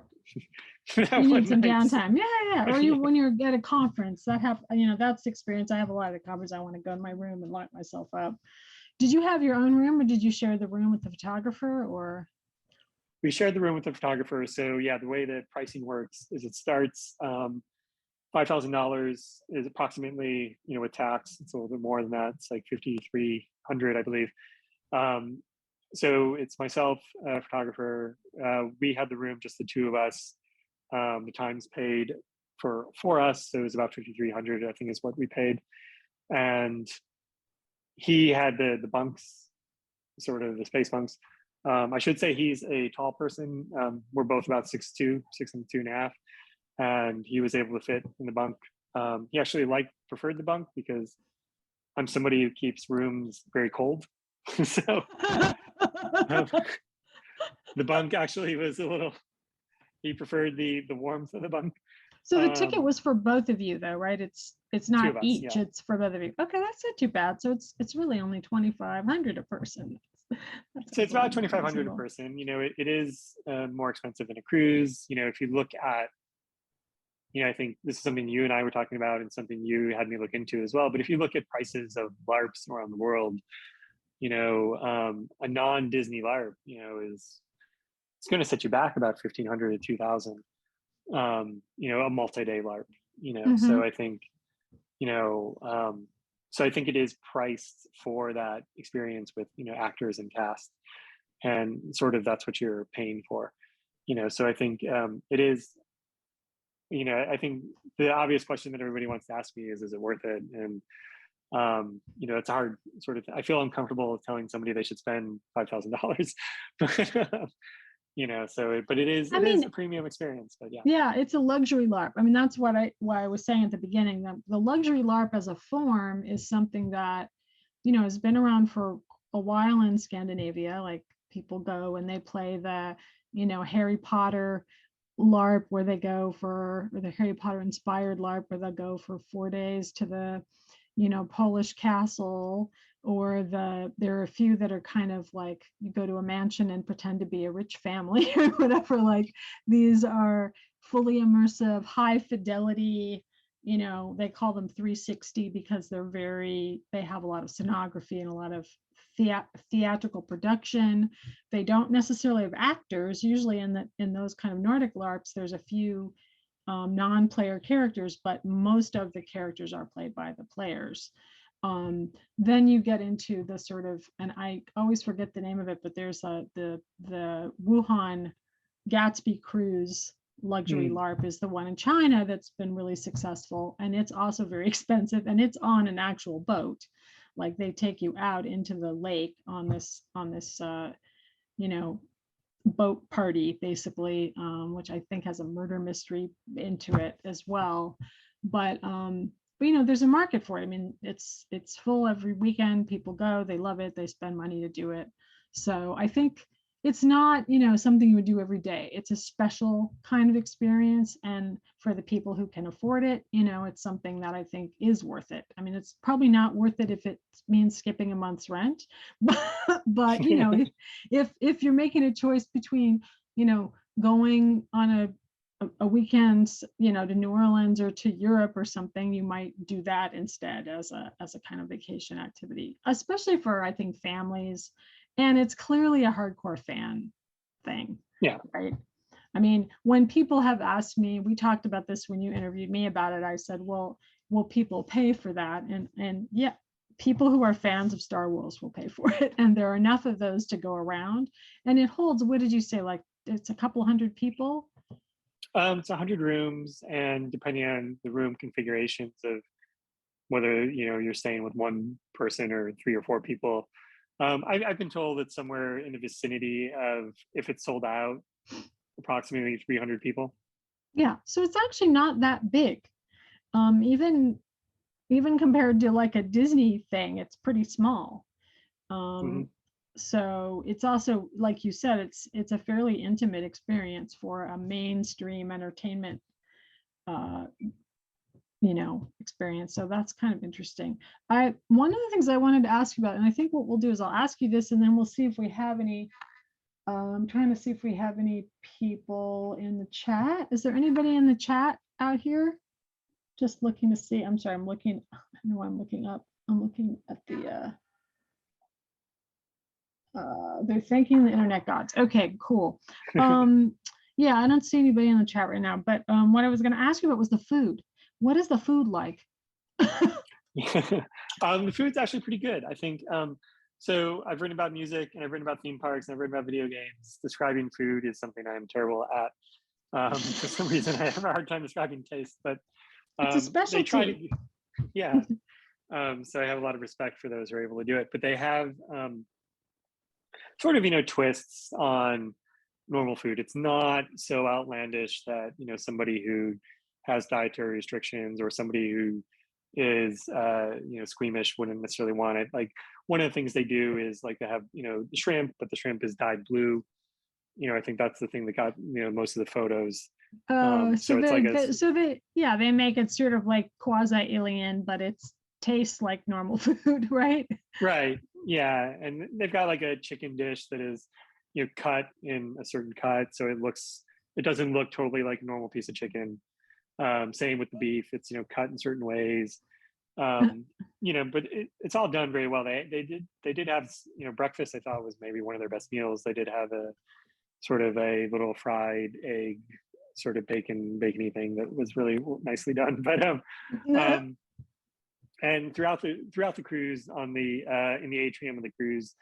need some downtime. Or when you're at a conference, you know, that's the experience. I have a lot of the conference, I want to go in my room and lock myself up. Did you have your own room, or did you share the room with the photographer? Or we shared the room with the photographer. So yeah, the way that pricing works is it starts $5,000 is approximately, you know, with tax, it's a little bit more than that. It's like 5,300, I believe. So it's myself, a photographer. We had the room, just the two of us. The times paid for us, so it was about 5,300, I think, is what we paid. And he had the bunks, sort of the space bunks. I should say he's a tall person. We're both about 6'2", 6'2.5", and he was able to fit in the bunk. He actually preferred the bunk because I'm somebody who keeps rooms very cold. So the bunk actually was a little, he preferred the warmth of the bunk. So the ticket was for both of you though, right? It's not each, yeah. It's for both of you. Okay, that's not too bad. So it's really only $2,500 a person. So it's about $2,500 a person. You know, it is more expensive than a cruise. You know, if you look at, you know, I think this is something you and I were talking about and something you had me look into as well. But if you look at prices of LARPs around the world, you know, a non-Disney LARP, you know, it's going to set you back about $1,500 to $2,000. You know, a multi-day LARP, you know. So I think, you know, so I think it is priced for that experience with, you know, actors and cast, and sort of that's what you're paying for, you know. So I think it is, you know, I think the obvious question that everybody wants to ask me is it worth it? And you know, it's a hard sort of, I feel uncomfortable telling somebody they should spend $5,000. You know, so but it is a premium experience. But yeah, it's a luxury LARP. I mean, that's why I was saying at the beginning, that the luxury LARP as a form is something that, you know, has been around for a while in Scandinavia. Like people go and they play the, you know, Harry Potter LARP where they go or the Harry Potter inspired LARP where they'll go for 4 days to the, you know, Polish castle, or there are a few that are kind of like you go to a mansion and pretend to be a rich family or whatever. Like these are fully immersive, high fidelity, you know, they call them 360 because they have a lot of scenography and a lot of theatrical production. They don't necessarily have actors. Usually in those kind of Nordic LARPs, there's a few non-player characters, but most of the characters are played by the players. Then you get into the sort of, and I always forget the name of it, but there's the Wuhan Gatsby cruise luxury LARP is the one in China that's been really successful, and it's also very expensive, and it's on an actual boat. Like they take you out into the lake on this you know, boat party basically, which I think has a murder mystery into it as well. But you know, there's a market for it. I mean, it's full every weekend. People go, they love it, they spend money to do it. So I think it's not, you know, something you would do every day. It's a special kind of experience, and for the people who can afford it, you know, it's something that I think is worth it. I mean, it's probably not worth it if it means skipping a month's rent, but you know, if you're making a choice between, you know, going on a weekend, you know, to New Orleans or to Europe or something, you might do that instead as a kind of vacation activity, especially for, I think, families. And it's clearly a hardcore fan thing. Yeah. Right. I mean, when people have asked me, we talked about this when you interviewed me about it, I said, well, will people pay for that? And yeah, people who are fans of Star Wars will pay for it. And there are enough of those to go around. And it holds, what did you say? Like it's a couple hundred people? It's 100 rooms, and depending on the room configurations of whether, you know, you're staying with one person or 3 or 4 people. I've been told it's somewhere in the vicinity of, if it's sold out, approximately 300 people. Yeah, so it's actually not that big. Even compared to like a Disney thing, it's pretty small. So it's also, like you said, it's a fairly intimate experience for a mainstream entertainment you know, experience. So that's kind of interesting. One of the things I wanted to ask you about, and I think what we'll do is I'll ask you this, and then we'll see if we have any. I'm trying to see if we have any people in the chat. Is there anybody in the chat out here? Just looking to see. I'm sorry, I'm looking. I know I'm looking up. I'm looking at the. They're thanking the internet gods. Okay, cool. Yeah, I don't see anybody in the chat right now. But what I was going to ask you about was the food. What is the food like? The food's actually pretty good, I think. So I've written about music, and I've written about theme parks, and I've written about video games. Describing food is something I'm terrible at. For some reason, I have a hard time describing taste, but it's a specialty. They try to, yeah. So I have a lot of respect for those who are able to do it, but they have sort of, you know, twists on normal food. It's not so outlandish that, you know, somebody who has dietary restrictions or somebody who is you know, squeamish wouldn't necessarily want it. Like one of the things they do is like they have, you know, the shrimp, but the shrimp is dyed blue. You know, I think that's the thing that got, you know, most of the photos. Oh, so it's like they make it sort of like quasi alien, but it tastes like normal food, right? Right. Yeah, and they've got like a chicken dish that is, you know, cut in a certain cut, so it doesn't look totally like a normal piece of chicken. Same with the beef; it's, you know, cut in certain ways. You know, but it's all done very well. They did have, you know, breakfast. I thought was maybe one of their best meals. They did have a sort of a little fried egg, sort of bacony thing that was really nicely done. But and throughout the cruise, on the in the atrium of the cruise,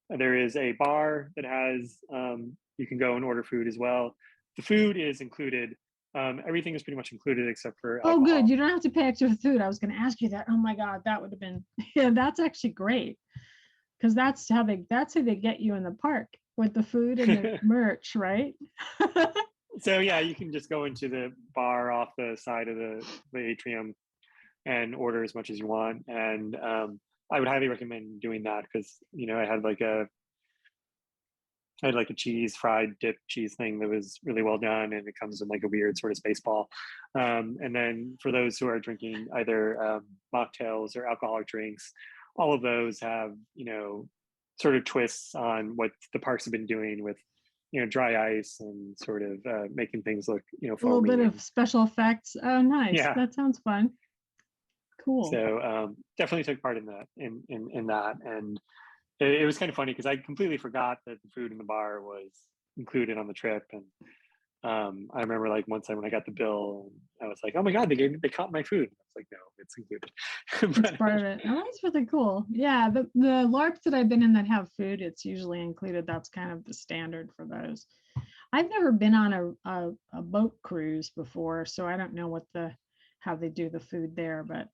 there is a bar that has you can go and order food as well. The food is included. Everything is pretty much included except for alcohol. Oh, good. You don't have to pay extra for food. I was going to ask you that. Oh my God, that would have been, yeah, that's actually great. Because that's how they get you in the park, with the food and the merch, right? So yeah, you can just go into the bar off the side of the atrium and order as much as you want. And I would highly recommend doing that, because, you know, I had like a cheese fried dip cheese thing that was really well done, and it comes in like a weird sort of space ball. And then for those who are drinking either mocktails or alcoholic drinks, all of those have, you know, sort of twists on what the parks have been doing with, you know, dry ice and sort of making things look, you know, a little bit of special effects. Oh, nice. Yeah, that sounds fun. Cool. So definitely took part in that, in that, and it was kind of funny because I completely forgot that the food in the bar was included on the trip. And I remember like one time when I got the bill, I was like, "Oh my God, they caught my food." I was like, "No, it's included. It's part of it. Oh, that's really cool. Yeah, the LARPs that I've been in that have food, it's usually included. That's kind of the standard for those. I've never been on a boat cruise before, so I don't know what how they do the food there, but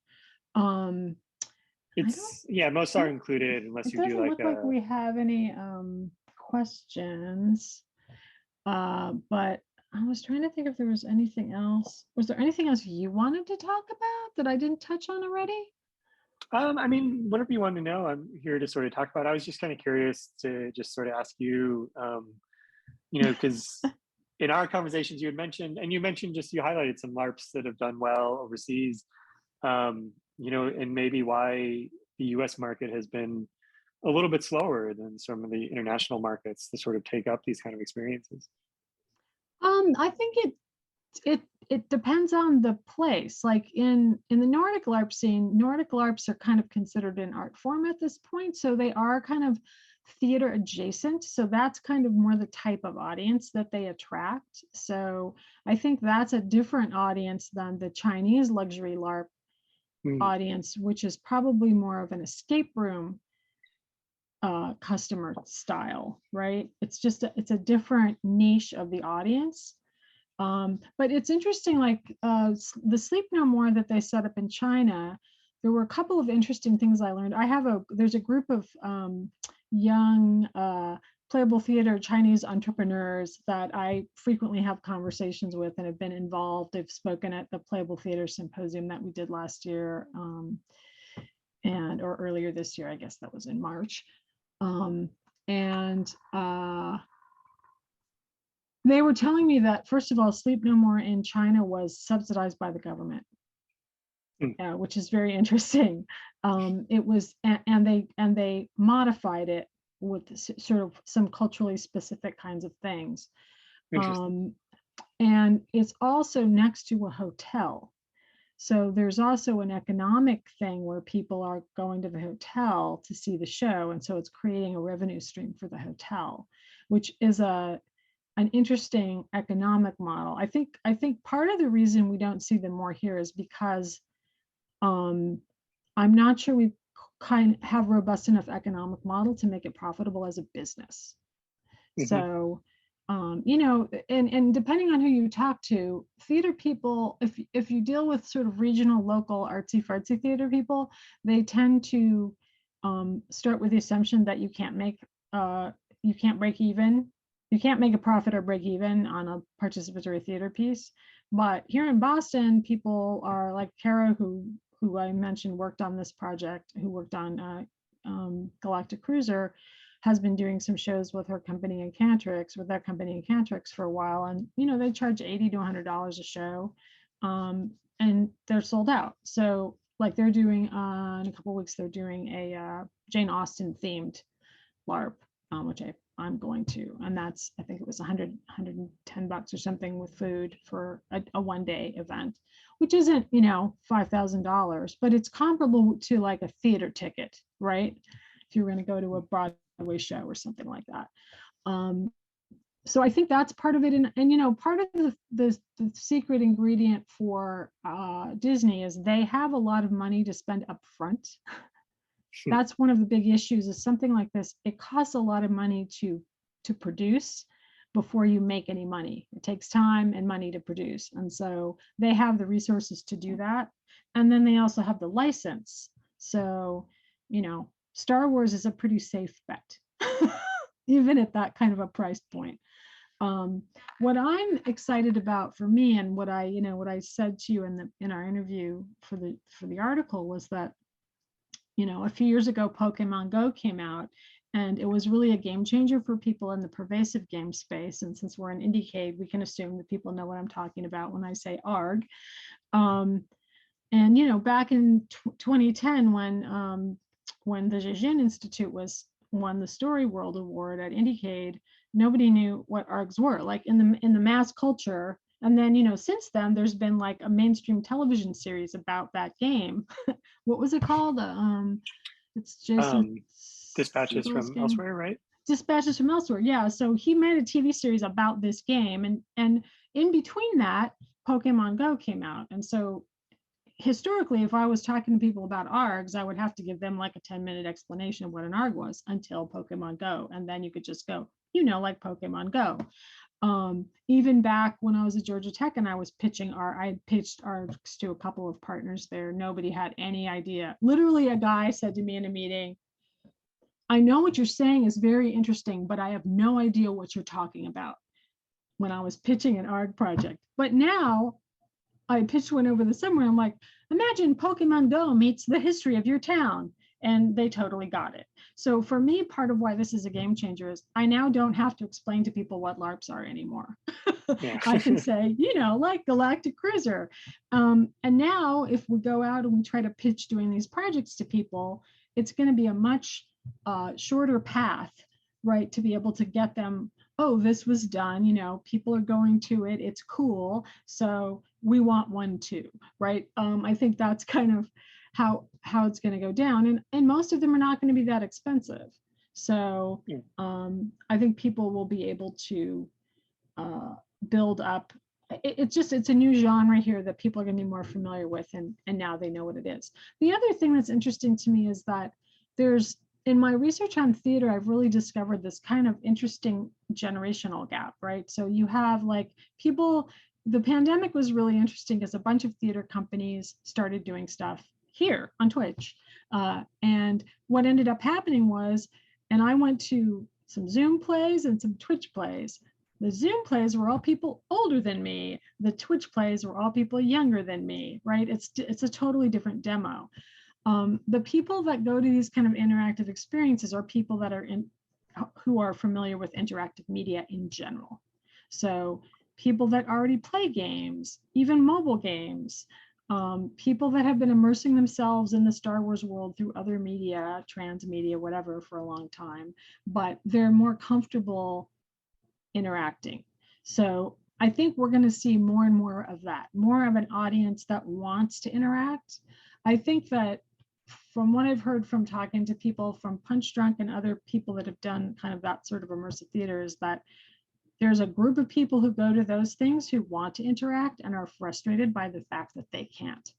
it's most are included unless it you do doesn't like look like we have any questions. But I was trying to think if there was anything else. Was there anything else you wanted to talk about that I didn't touch on already? I mean, whatever you want to know, I'm here to sort of talk about. I was just kind of curious to just sort of ask you, because in our conversations you had mentioned, and you highlighted some LARPs that have done well overseas, and maybe why the US market has been a little bit slower than some of the international markets to sort of take up these kind of experiences. I think it depends on the place. Like in the Nordic LARP scene, Nordic LARPs are kind of considered an art form at this point, so they are kind of theater adjacent. So that's kind of more the type of audience that they attract. So I think that's a different audience than the Chinese luxury LARP audience, which is probably more of an escape room customer style, right? It's a different niche of the audience. But it's interesting, like the Sleep No More that they set up in China, there were a couple of interesting things I learned. There's a group of young Playable Theatre Chinese entrepreneurs that I frequently have conversations with and have been involved. They've spoken at the Playable Theatre Symposium that we did last year, or earlier this year, I guess that was in March. They were telling me that, first of all, Sleep No More in China was subsidized by the government, which is very interesting. It was, and they modified it with sort of some culturally specific kinds of things. And it's also next to a hotel. So there's also an economic thing where people are going to the hotel to see the show. And so it's creating a revenue stream for the hotel, which is an interesting economic model. I think part of the reason we don't see them more here is because I'm not sure we kind of have robust enough economic model to make it profitable as a business. So and depending on who you talk to, theater people, if you deal with sort of regional, local, artsy fartsy theater people, they tend to start with the assumption that you can't break even. You can't make a profit or break even on a participatory theater piece. But here in Boston, people are like Kara, who I mentioned worked on this project, who worked on Galactic Cruiser, has been doing some shows with their company Incantrix for a while, and they charge $80 to $100 a show, and they're sold out. So like they're doing in a couple of weeks, they're doing a Jane Austen themed LARP, which I'm going to, and that's, I think it was $110 or something with food for a one-day event, which isn't $5,000, but it's comparable to like a theater ticket, right? If you're going to go to a Broadway show or something like that. So I think that's part of it, and part of the secret ingredient for Disney is they have a lot of money to spend up front. That's one of the big issues, is something like this, it costs a lot of money to produce before you make any money. It takes time and money to produce, and so they have the resources to do that, and then they also have the license. So Star Wars is a pretty safe bet even at that kind of a price point. What I'm excited about for me, and what I said to you in our interview for the article, was that a few years ago, Pokemon Go came out, and it was really a game changer for people in the pervasive game space. And since we're in IndieCade, we can assume that people know what I'm talking about when I say ARG. And back in 2010, when the Zhejian Institute won the Story World Award at IndieCade, nobody knew what ARGs were, like in the mass culture. And then, since then, there's been like a mainstream television series about that game. What was it called? It's Jason Dispatches from Elsewhere, right? Dispatches from Elsewhere, yeah. So he made a TV series about this game, and in between that, Pokemon Go came out, and so historically, if I was talking to people about ARGs, I would have to give them like a 10-minute explanation of what an ARG was until Pokemon Go. And then you could just go, like Pokemon Go. Even back when I was at Georgia Tech and I was pitching I pitched ARGs to a couple of partners there. Nobody had any idea. Literally, a guy said to me in a meeting, I know what you're saying is very interesting, but I have no idea what you're talking about, when I was pitching an ARG project. But now I pitched one over the summer. I'm like, imagine Pokemon Go meets the history of your town. And they totally got it. So for me, part of why this is a game changer is I now don't have to explain to people what LARPs are anymore. Yeah. I can say, like Galactic Cruiser. And now if we go out and we try to pitch doing these projects to people, it's going to be a much shorter path, right, to be able to get them, oh, this was done, people are going to it, it's cool, so we want one too, right? I think that's kind of how it's going to go down, and most of them are not going to be that expensive. So I think people will be able to build up. It's a new genre here that people are going to be more familiar with, and now they know what it is. The other thing that's interesting to me is that in my research on theater, I've really discovered this kind of interesting generational gap, right? So you have like people, the pandemic was really interesting because a bunch of theater companies started doing stuff here on Twitch. And what ended up happening was, and I went to some Zoom plays and some Twitch plays. The Zoom plays were all people older than me. The Twitch plays were all people younger than me, right? It's a totally different demo. The people that go to these kind of interactive experiences are people that are who are familiar with interactive media in general. So people that already play games, even mobile games, people that have been immersing themselves in the Star Wars world through other media, transmedia, whatever, for a long time, but they're more comfortable interacting. So I think we're going to see more and more of that, more of an audience that wants to interact. I think that from what I've heard from talking to people from Punch Drunk and other people that have done kind of that sort of immersive theater is that there's a group of people who go to those things who want to interact and are frustrated by the fact that they can't.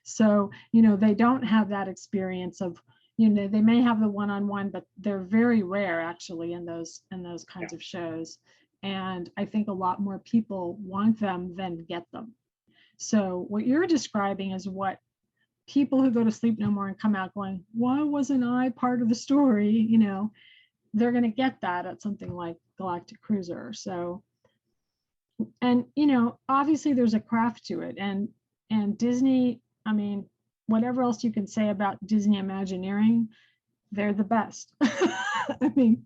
So, they don't have that experience of, they may have the one-on-one, but they're very rare actually in those kinds of shows. And I think a lot more people want them than get them. So what you're describing is what people who go to Sleep No More and come out going, why wasn't I part of the story? They're going to get that at something like Galactic Cruiser. So, and, obviously there's a craft to it, and Disney, I mean, whatever else you can say about Disney Imagineering, they're the best. I mean,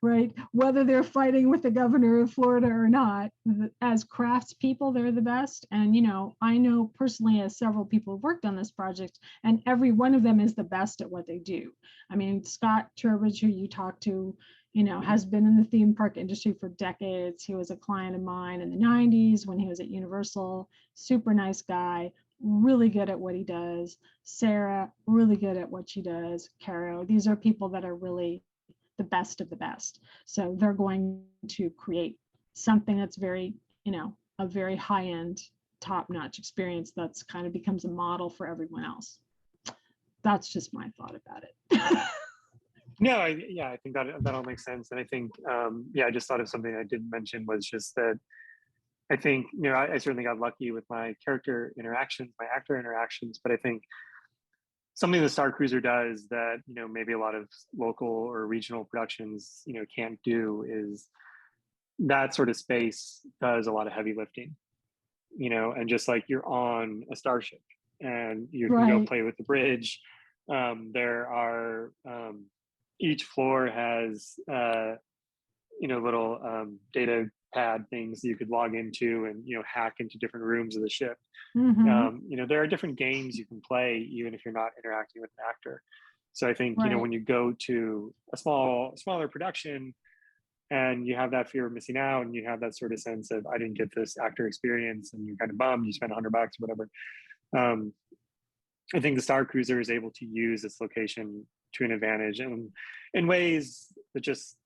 right? Whether they're fighting with the governor of Florida or not, as craftspeople, they're the best. And, I know personally as several people have worked on this project, and every one of them is the best at what they do. I mean, Scott Turbidge, who you talked to, has been in the theme park industry for decades. He was a client of mine in the 90s when he was at Universal. Super nice guy, really good at what he does. Sarah, really good at what she does. Caro, these are people that are really the best of the best. So they're going to create something that's very, a very high-end, top-notch experience that's kind of becomes a model for everyone else. That's just my thought about it. No, I think that all makes sense. And I think, I just thought of something I didn't mention was just that I think, I certainly got lucky with my character interactions, my actor interactions, but I think something the Star Cruiser does that, maybe a lot of local or regional productions, can't do is that sort of space does a lot of heavy lifting, and just like you're on a starship and you can go play with the bridge. There are, each floor has, little data pad things you could log into and, hack into different rooms of the ship. There are different games you can play even if you're not interacting with an actor. So I think, when you go to a smaller production and you have that fear of missing out and you have that sort of sense of, I didn't get this actor experience, and you're kind of bummed, you spent $100 or whatever. I think the Star Cruiser is able to use its location to an advantage and in ways that just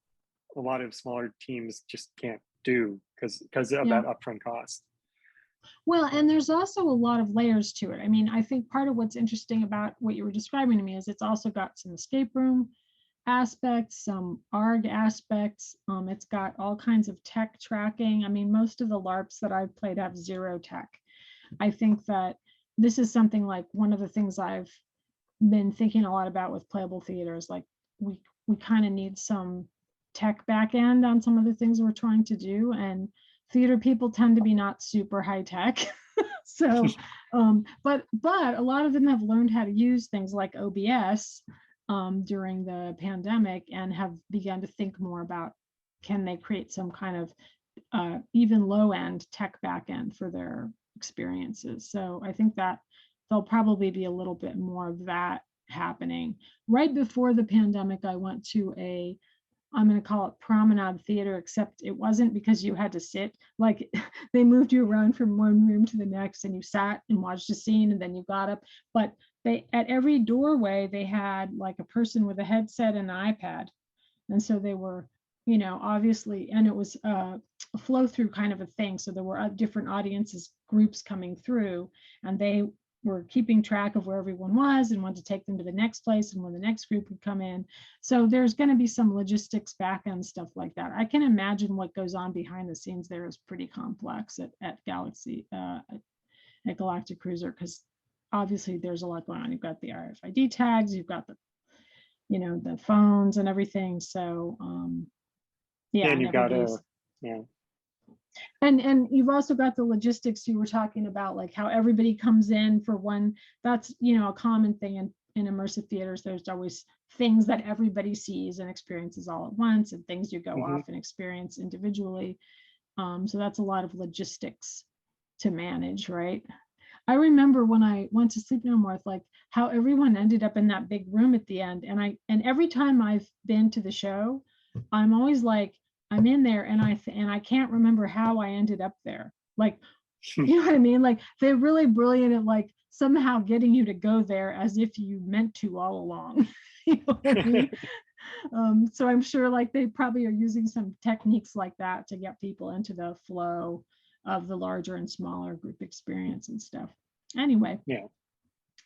a lot of smaller teams just can't do because of that upfront cost. Well, and there's also a lot of layers to it. I mean, I think part of what's interesting about what you were describing to me is it's also got some escape room aspects, some ARG aspects. It's got all kinds of tech tracking. I mean, most of the LARPs that I've played have zero tech. I think that this is something like one of the things I've been thinking a lot about with Playable Theatre is like we kind of need some tech back end on some of the things we're trying to do, and theater people tend to be not super high tech. So but a lot of them have learned how to use things like OBS during the pandemic and have begun to think more about, can they create some kind of even low end tech back end for their experiences. So I think that there'll probably be a little bit more of that happening. Right before the pandemic, I went to I'm going to call it promenade theater, except it wasn't, because you had to sit, like they moved you around from one room to the next and you sat and watched a scene and then you got up. But they, at every doorway, they had like a person with a headset and an iPad. And so they were, you know, obviously, and it was a flow through kind of a thing. So there were different audiences, groups coming through, and they were keeping track of where everyone was and wanted to take them to the next place and when the next group would come in. So there's going to be some logistics back end stuff like that. I can imagine what goes on behind the scenes there is pretty complex at Galaxy, at Galactic Cruiser, because obviously there's a lot going on. You've got the RFID tags, you've got the, you know, the phones and everything. So yeah, and you've got to, yeah. And you've also got the logistics you were talking about, like how everybody comes in for one. That's, you know, a common thing in immersive theaters. There's always things that everybody sees and experiences all at once, and things you go off and experience individually. So that's a lot of logistics to manage, right? I remember when I went to Sleep No More, like how everyone ended up in that big room at the end. And every time I've been to the show, I'm always like, I'm in there and I can't remember how I ended up there. Like, you know what I mean? Like they're really brilliant at like somehow getting you to go there as if you meant to all along. You know what I mean? So I'm sure like they probably are using some techniques like that to get people into the flow of the larger and smaller group experience and stuff. Anyway, yeah,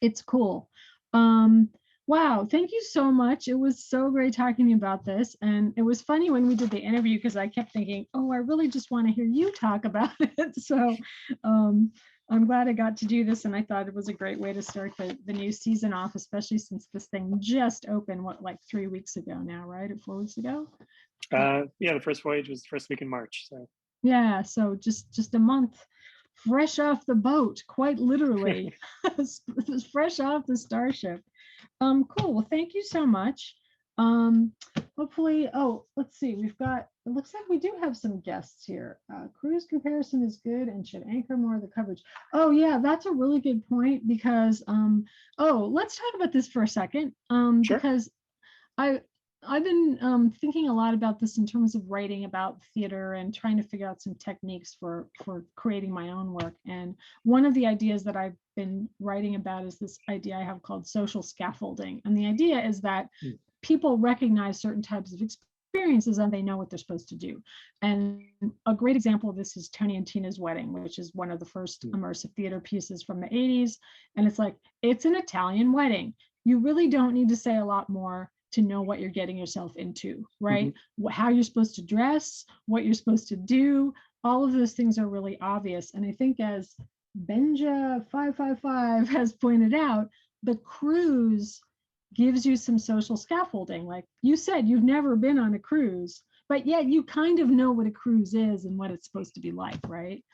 it's cool. Wow, thank you so much. It was so great talking to you about this. And it was funny when we did the interview because I kept thinking, oh, I really just want to hear you talk about it. So I'm glad I got to do this. And I thought it was a great way to start the new season off, especially since this thing just opened, what, like 3 weeks ago now, right? Or 4 weeks ago? yeah, the first voyage was the first week in March. So yeah, so just a month fresh off the boat, quite literally. Fresh off the starship. Cool. Well, thank you so much. Hopefully, oh, let's see, we've got, it looks like we do have some guests here. Cruise comparison is good and should anchor more of the coverage. Oh yeah, that's a really good point, because oh, let's talk about this for a second. sure. Because I've been thinking a lot about this in terms of writing about theater and trying to figure out some techniques for creating my own work. And one of the ideas that I've been writing about is this idea I have called social scaffolding. And the idea is that people recognize certain types of experiences and they know what they're supposed to do. And a great example of this is Tony and Tina's Wedding, which is one of the first immersive theater pieces from the 80s. And it's like, it's an Italian wedding. You really don't need to say a lot more to know what you're getting yourself into, right? How you're supposed to dress, what you're supposed to do, all of those things are really obvious. And I think, as Benja 555 has pointed out, the cruise gives you some social scaffolding. Like you said, you've never been on a cruise, but yet you kind of know what a cruise is and what it's supposed to be like, right?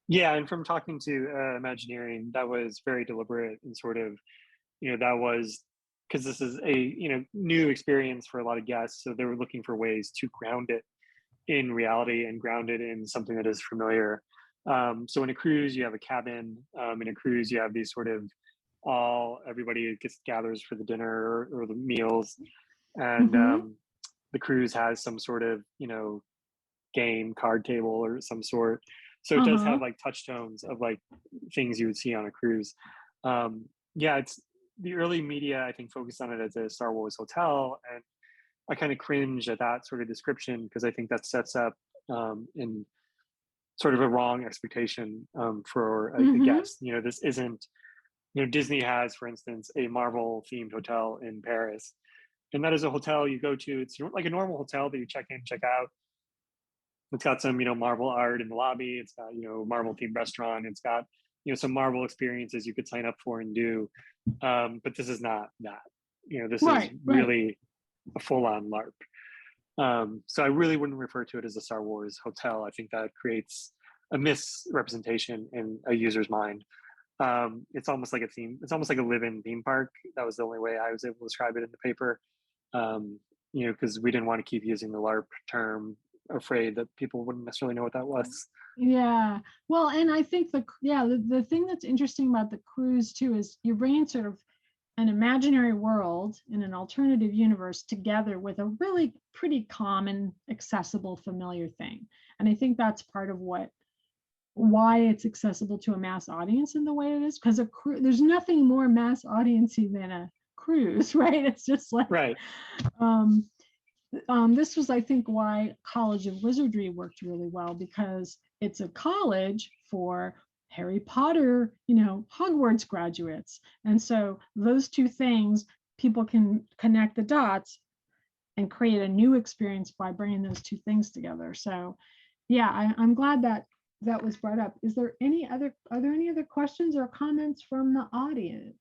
Yeah, and from talking to Imagineering, that was very deliberate and sort of, you know, that was because this is a, you know, new experience for a lot of guests. So they were looking for ways to ground it in reality and ground it in something that is familiar. So in a cruise, you have a cabin. In a cruise, you have these sort of everybody gathers for the dinner or the meals. And the cruise has some sort of, you know, game card table or some sort. So it does have like touch tones of like things you would see on a cruise. Yeah, it's the early media, I think, focused on it as a Star Wars hotel. And I kind of cringe at that sort of description because I think that sets up and sort of a wrong expectation for a guest. You know, this isn't, you know, Disney has, for instance, a Marvel themed hotel in Paris. And that is a hotel you go to. It's like a normal hotel that you check in, check out. It's got some, you know, Marvel art in the lobby. It's got, you know, Marvel themed restaurant. It's got, you know, some Marvel experiences you could sign up for and do. But this is not that. You know, this is really a full-on LARP. So I really wouldn't refer to it as a Star Wars hotel. I think that creates a misrepresentation in a user's mind. It's almost like a theme. It's almost like a live-in theme park. That was the only way I was able to describe it in the paper. You know, because we didn't want to keep using the LARP term, afraid that people wouldn't necessarily know what that was. Yeah, well, and I think the thing that's interesting about the cruise too is you're bringing sort of an imaginary world in an alternative universe together with a really pretty common, accessible, familiar thing. And I think that's part of why it's accessible to a mass audience in the way it is, because there's nothing more mass audiency than a cruise, right? It's just like this was, I think, why College of Wizardry worked really well, because it's a college for Harry Potter, you know, Hogwarts graduates. And so those two things, people can connect the dots and create a new experience by bringing those two things together. So yeah, I'm glad that that was brought up. Are there any other questions or comments from the audience?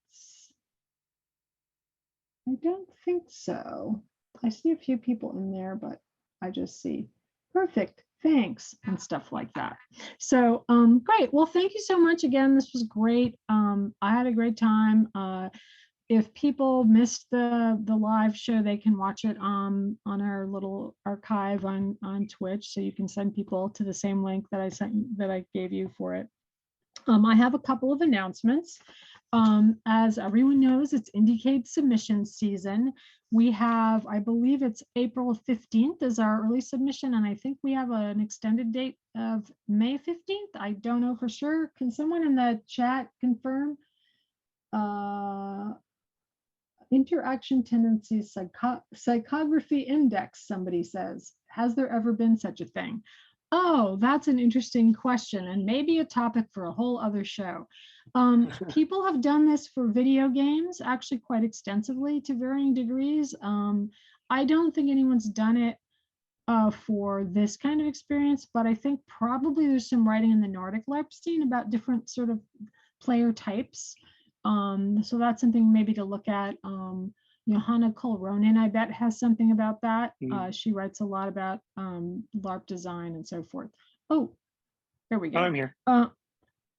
I don't think so. I see a few people in there, but I just see perfect, thanks, and stuff like that. So great. Well, thank you so much again. This was great. I had a great time. If people missed the live show, they can watch it on our little archive on Twitch. So you can send people to the same link that I gave you for it. I have a couple of announcements. As everyone knows, it's IndieCade submission season. We have, I believe it's April 15th is our early submission, and I think we have an extended date of May 15th. I don't know for sure. Can someone in the chat confirm? Interaction tendencies psychography index, somebody says. Has there ever been such a thing? Oh, that's an interesting question, and maybe a topic for a whole other show. People have done this for video games, actually quite extensively to varying degrees. I don't think anyone's done it for this kind of experience, but I think probably there's some writing in the Nordic LARP scene about different sort of player types. So that's something maybe to look at. Johanna Cole-Ronan, I bet, has something about that. She writes a lot about LARP design and so forth. Oh, there we go. Oh, I'm here.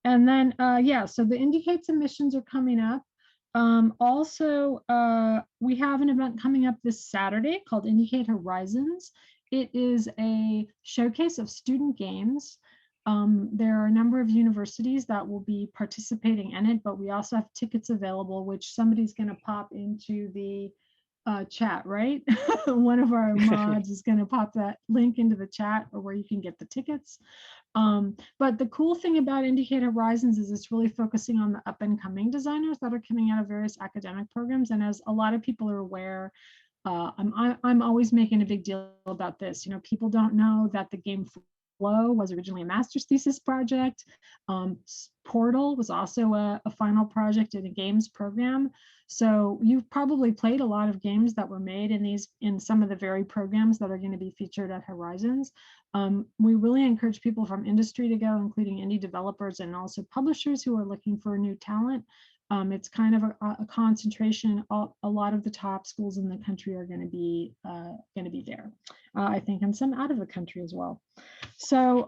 And then, yeah, so the IndieCade submissions are coming up. Also, we have an event coming up this Saturday called IndieCade Horizons. It is a showcase of student games. There are a number of universities that will be participating in it, but we also have tickets available, which somebody's going to pop into the chat, right? One of our mods is going to pop that link into the chat, or where you can get the tickets. But the cool thing about IndieCade Horizons is it's really focusing on the up and coming designers that are coming out of various academic programs. And as a lot of people are aware, I'm always making a big deal about this. You know, people don't know that the game Flow was originally a master's thesis project. Portal was also a final project in a games program. So you've probably played a lot of games that were made in some of the very programs that are going to be featured at Horizons. We really encourage people from industry to go, including indie developers and also publishers who are looking for new talent. It's kind of a concentration. A lot of the top schools in the country are going to be there. I think, and some out of the country as well. So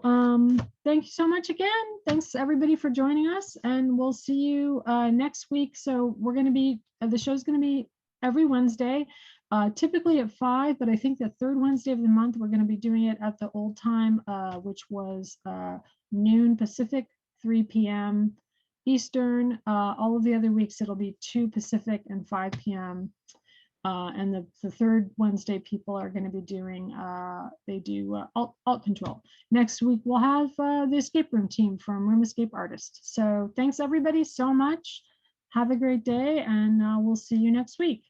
thank you so much again. Thanks everybody for joining us, and we'll see you next week. So we're going to be, the show's going to be every Wednesday, typically at 5, but I think the third Wednesday of the month, we're going to be doing it at the old time, which was noon Pacific, 3 p.m. Eastern. All of the other weeks, it'll be 2 Pacific and 5 p.m. And the third Wednesday, people are going to be doing, they do alt control. Next week, we'll have the escape room team from Room Escape Artists. So thanks everybody so much. Have a great day, and we'll see you next week.